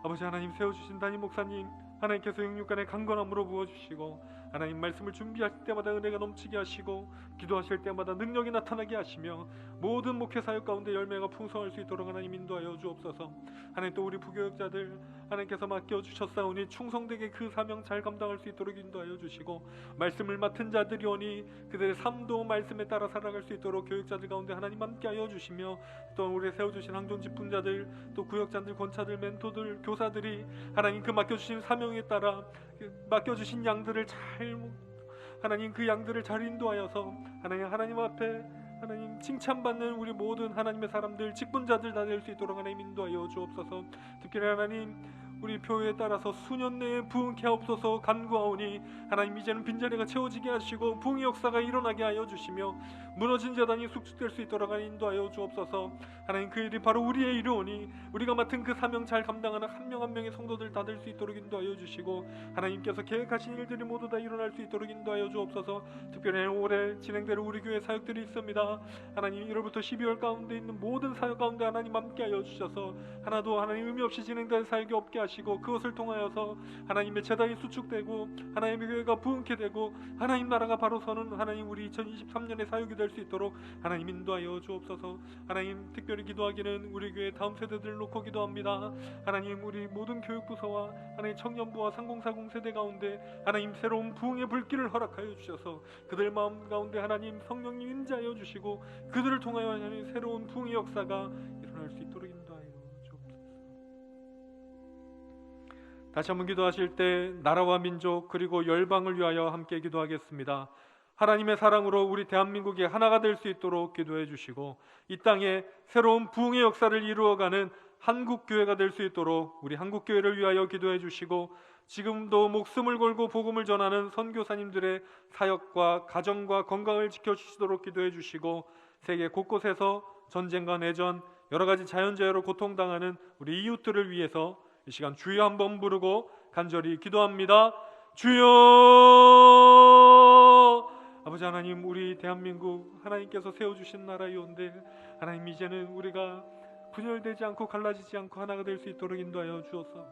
아버지 하나님 세워주신 담임 목사님 하나님께서 육육간의 강건함으로 부어주시고 하나님 말씀을 준비하실 때마다 은혜가 넘치게 하시고 기도하실 때마다 능력이 나타나게 하시며 모든 목회 사역 가운데 열매가 풍성할 수 있도록 하나님 인도하여 주옵소서. 하나님 또 우리 부교육자들 하나님께서 맡겨주셨사오니 충성되게 그 사명 잘 감당할 수 있도록 인도하여 주시고 말씀을 맡은 자들이 오니 그들의 삶도 말씀에 따라 살아갈 수 있도록 교육자들 가운데 하나님 함께하여 주시며 또 우리 세워주신 항존 집분자들 또 구역자들 권차들 멘토들 교사들이 하나님 그 맡겨주신 사명에 따라 맡겨주신 양들을 잘 하나님 그 양들을 잘 인도하여서 하나님 앞에 하나님 칭찬받는 우리 모든 하나님의 사람들 직분자들 다 될 수 있도록 하나님 인도하여 주옵소서. 특별히 하나님 우리 교회에 따라서 수년 내에 부흥케 하옵소서 간구하오니 하나님 이제는 빈자리가 채워지게 하시고 부흥의 역사가 일어나게 하여 주시며 무너진 재단이 숙축될 수 있도록 하나님 인도하여 주옵소서. 하나님 그 일이 바로 우리의 일이오니 우리가 맡은 그 사명 잘 감당하는 한 명 한 명의 성도들 다 될 수 있도록 인도하여 주시고 하나님께서 계획하신 일들이 모두 다 일어날 수 있도록 인도하여 주옵소서. 특별히 올해 진행될 우리 교회 사역들이 있습니다. 하나님 1월부터 12월 가운데 있는 모든 사역 가운데 하나님 함께하여 주셔서 하나도 하나님 의미 없이 진행될 사역이 없게 하시고 그것을 통하여서 하나님의 재단이 수축되고 하나님의 교회가 부흥케 되고 하나님 나라가 바로 서는 하나님 우리 2023년의 사역이 될 수 있도록 하나님 인도하여 주옵소서. 하나님 특별히 기도하기는 우리 교회 다음 세대들을 놓고 기도합니다. 하나님 우리 모든 교육부서와 하나님 청년부와 상공사공 세대 가운데 하나님 새로운 부흥의 불길을 허락하여 주셔서 그들 마음 가운데 하나님 성령님 임재하여 주시고 그들을 통하여 하나님 새로운 부흥의 역사가 일어날 수 있도록 인도하여 주옵소서. 다시 한번 기도하실 때 나라와 민족 그리고 열방을 위하여 함께 기도하겠습니다. 하나님의 사랑으로 우리 대한민국이 하나가 될 수 있도록 기도해 주시고 이 땅에 새로운 부흥의 역사를 이루어가는 한국교회가 될 수 있도록 우리 한국교회를 위하여 기도해 주시고 지금도 목숨을 걸고 복음을 전하는 선교사님들의 사역과 가정과 건강을 지켜주시도록 기도해 주시고 세계 곳곳에서 전쟁과 내전 여러 가지 자연재해로 고통당하는 우리 이웃들을 위해서 이 시간 주여 한번 부르고 간절히 기도합니다. 주여! 아버지 하나님 우리 대한민국 하나님께서 세워주신 나라이온데 하나님 이제는 우리가 분열되지 않고 갈라지지 않고 하나가 될 수 있도록 인도하여 주옵소서.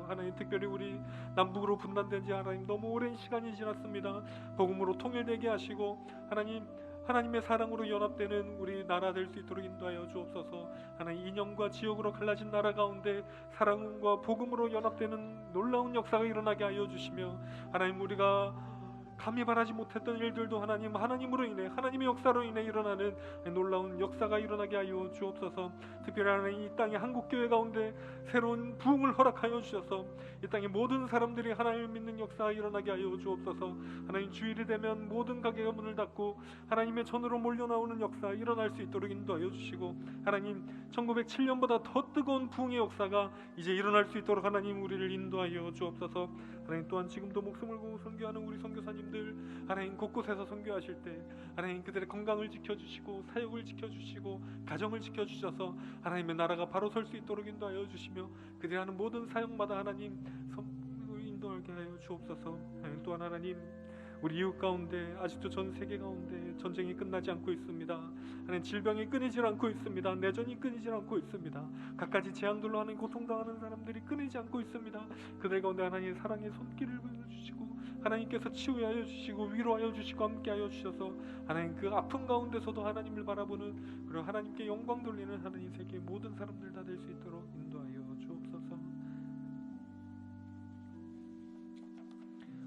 하나님 특별히 우리 남북으로 분단된 지 하나님 너무 오랜 시간이 지났습니다. 복음으로 통일되게 하시고 하나님 하나님의 사랑으로 연합되는 우리 나라 될 수 있도록 인도하여 주옵소서. 하나님, 이념과 지역으로 갈라진 나라 가운데 사랑과 복음으로 연합되는 놀라운 역사가 일어나게 하여 주시며, 하나님, 우리가 감히 바라지 못했던 일들도 하나님으로 인해, 하나님의 역사로 인해 일어나는 놀라운 역사가 일어나게 하여 주옵소서. 특별히 하나님, 이 땅의 한국교회 가운데 새로운 부흥을 허락하여 주셔서 이 땅의 모든 사람들이 하나님을 믿는 역사가 일어나게 하여 주옵소서. 하나님, 주일이 되면 모든 가게가 문을 닫고 하나님의 전으로 몰려나오는 역사 일어날 수 있도록 인도하여 주시고, 하나님, 1907년보다 더 뜨거운 부흥의 역사가 이제 일어날 수 있도록 하나님 우리를 인도하여 주옵소서. 하나님, 또한 지금도 목숨을 걸고 선교하는 우리 선교사님들, 하나님, 곳곳에서 선교하실 때 하나님, 그들의 건강을 지켜주시고 사역을 지켜주시고 가정을 지켜주셔서 하나님의 나라가 바로 설 수 있도록 인도하여 주시며, 그들이 하는 모든 사역마다 하나님 인도하게 하여 주옵소서. 하나님, 또한 하나님, 우리 이웃 가운데 아직도 전 세계 가운데 전쟁이 끝나지 않고 있습니다. 하나님, 질병이 끊이질 않고 있습니다. 내전이 끊이질 않고 있습니다. 갖가지 재앙들로 하나님 고통당하는 사람들이 끊이지 않고 있습니다. 그들 가운데 하나님 사랑의 손길을 보여주시고 하나님께서 치유하여 주시고 위로하여 주시고 함께하여 주셔서 하나님, 그 아픔 가운데서도 하나님을 바라보는, 그리고 하나님께 영광 돌리는 하나님 세계의 모든 사람들 다 될 수 있도록 인도하여 주옵소서.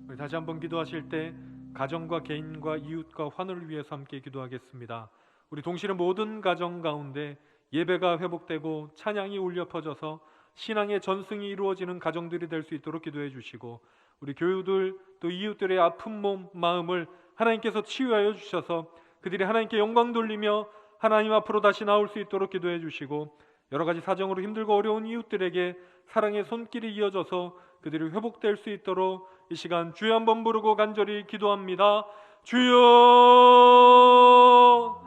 우리 다시 한번 기도하실 때 가정과 개인과 이웃과 환우를 위해서 함께 기도하겠습니다. 우리 동시에 모든 가정 가운데 예배가 회복되고 찬양이 울려 퍼져서 신앙의 전승이 이루어지는 가정들이 될 수 있도록 기도해 주시고, 우리 교우들 또 이웃들의 아픈 몸 마음을 하나님께서 치유하여 주셔서 그들이 하나님께 영광 돌리며 하나님 앞으로 다시 나올 수 있도록 기도해 주시고, 여러 가지 사정으로 힘들고 어려운 이웃들에게 사랑의 손길이 이어져서 그들이 회복될 수 있도록 이 시간 주여 한번 부르고 간절히 기도합니다. 주여!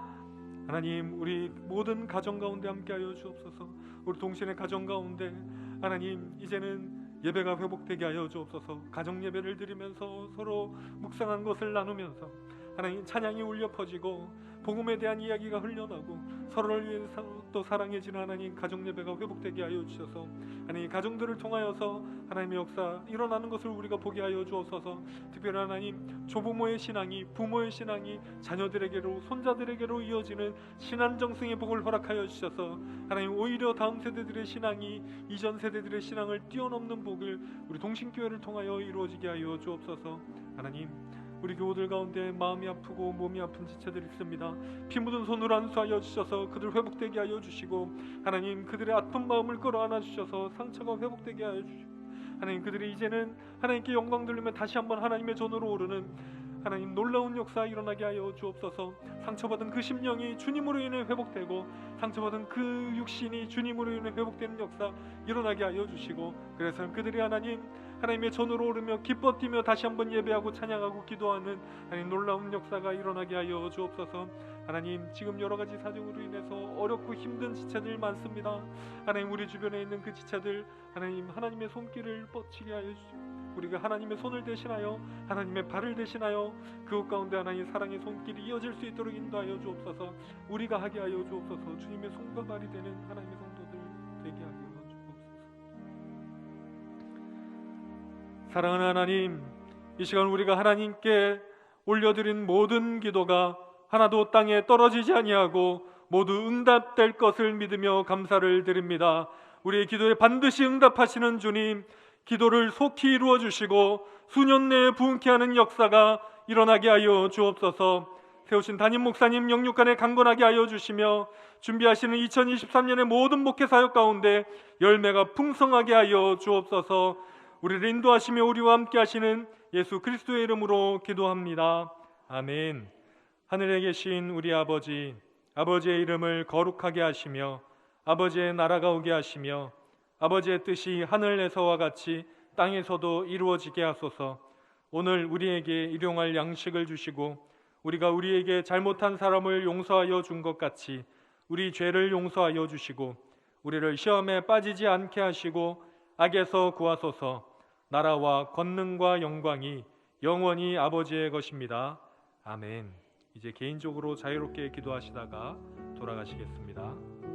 하나님, 우리 모든 가정 가운데 함께하여 주옵소서. 우리 동신의 가정 가운데 하나님, 이제는 예배가 회복되게 하여 주옵소서. 가정 예배를 드리면서 서로 묵상한 것을 나누면서 하나님, 찬양이 울려 퍼지고 복음에 대한 이야기가 흘러나고 서로를 위해서 또 사랑해지는 하나님 가정 예배가 회복되게 하여 주셔서 하나님, 가정들을 통하여서 하나님의 역사 일어나는 것을 우리가 보게 하여 주옵소서. 특별히 하나님, 조부모의 신앙이, 부모의 신앙이 자녀들에게로, 손자들에게로 이어지는 신앙정승의 복을 허락하여 주셔서 하나님, 오히려 다음 세대들의 신앙이 이전 세대들의 신앙을 뛰어넘는 복을 우리 동신교회를 통하여 이루어지게 하여 주옵소서. 하나님, 우리 교우들 가운데 마음이 아프고 몸이 아픈 지체들이 있습니다. 피 묻은 손으로 안수하여 주셔서 그들 회복되게 하여 주시고, 하나님, 그들의 아픈 마음을 끌어안아 주셔서 상처가 회복되게 하여 주시고, 하나님, 그들이 이제는 하나님께 영광 돌리며 다시 한번 하나님의 전으로 오르는 하나님 놀라운 역사 일어나게 하여 주옵소서. 상처받은 그 심령이 주님으로 인해 회복되고 상처받은 그 육신이 주님으로 인해 회복되는 역사 일어나게 하여 주시고, 그래서 그들이 하나님의 전으로 오르며 기뻐 뛰며 다시 한번 예배하고 찬양하고 기도하는 하나님 놀라운 역사가 일어나게 하여 주옵소서. 하나님, 지금 여러 가지 사정으로 인해서 어렵고 힘든 지체들 많습니다. 하나님, 우리 주변에 있는 그 지체들 하나님, 하나님의 손길을 뻗치게 하여 주시고, 우리가 하나님의 손을 대신하여 하나님의 발을 대신하여 그곳 가운데 하나님 사랑의 손길이 이어질 수 있도록 인도하여 주옵소서. 우리가 하게 하여 주옵소서. 주님의 손과 발이 되는 하나님의 성도들 되게 하여 주옵소서. 사랑하는 하나님, 이 시간 우리가 하나님께 올려드린 모든 기도가 하나도 땅에 떨어지지 아니하고 모두 응답될 것을 믿으며 감사를 드립니다. 우리의 기도에 반드시 응답하시는 주님, 기도를 속히 이루어 주시고 수년 내에 부흥케 하는 역사가 일어나게 하여 주옵소서. 세우신 담임 목사님 영육간에 강건하게 하여 주시며 준비하시는 2023년의 모든 목회 사역 가운데 열매가 풍성하게 하여 주옵소서. 우리를 인도하시며 우리와 함께 하시는 예수 그리스도의 이름으로 기도합니다. 아멘. 하늘에 계신 우리 아버지, 아버지의 이름을 거룩하게 하시며 아버지의 나라가 오게 하시며 아버지의 뜻이 하늘에서와 같이 땅에서도 이루어지게 하소서. 오늘 우리에게 일용할 양식을 주시고 우리가 우리에게 잘못한 사람을 용서하여 준 것 같이 우리 죄를 용서하여 주시고 우리를 시험에 빠지지 않게 하시고 악에서 구하소서. 나라와 권능과 영광이 영원히 아버지의 것입니다. 아멘. 이제 개인적으로 자유롭게 기도하시다가 돌아가시겠습니다.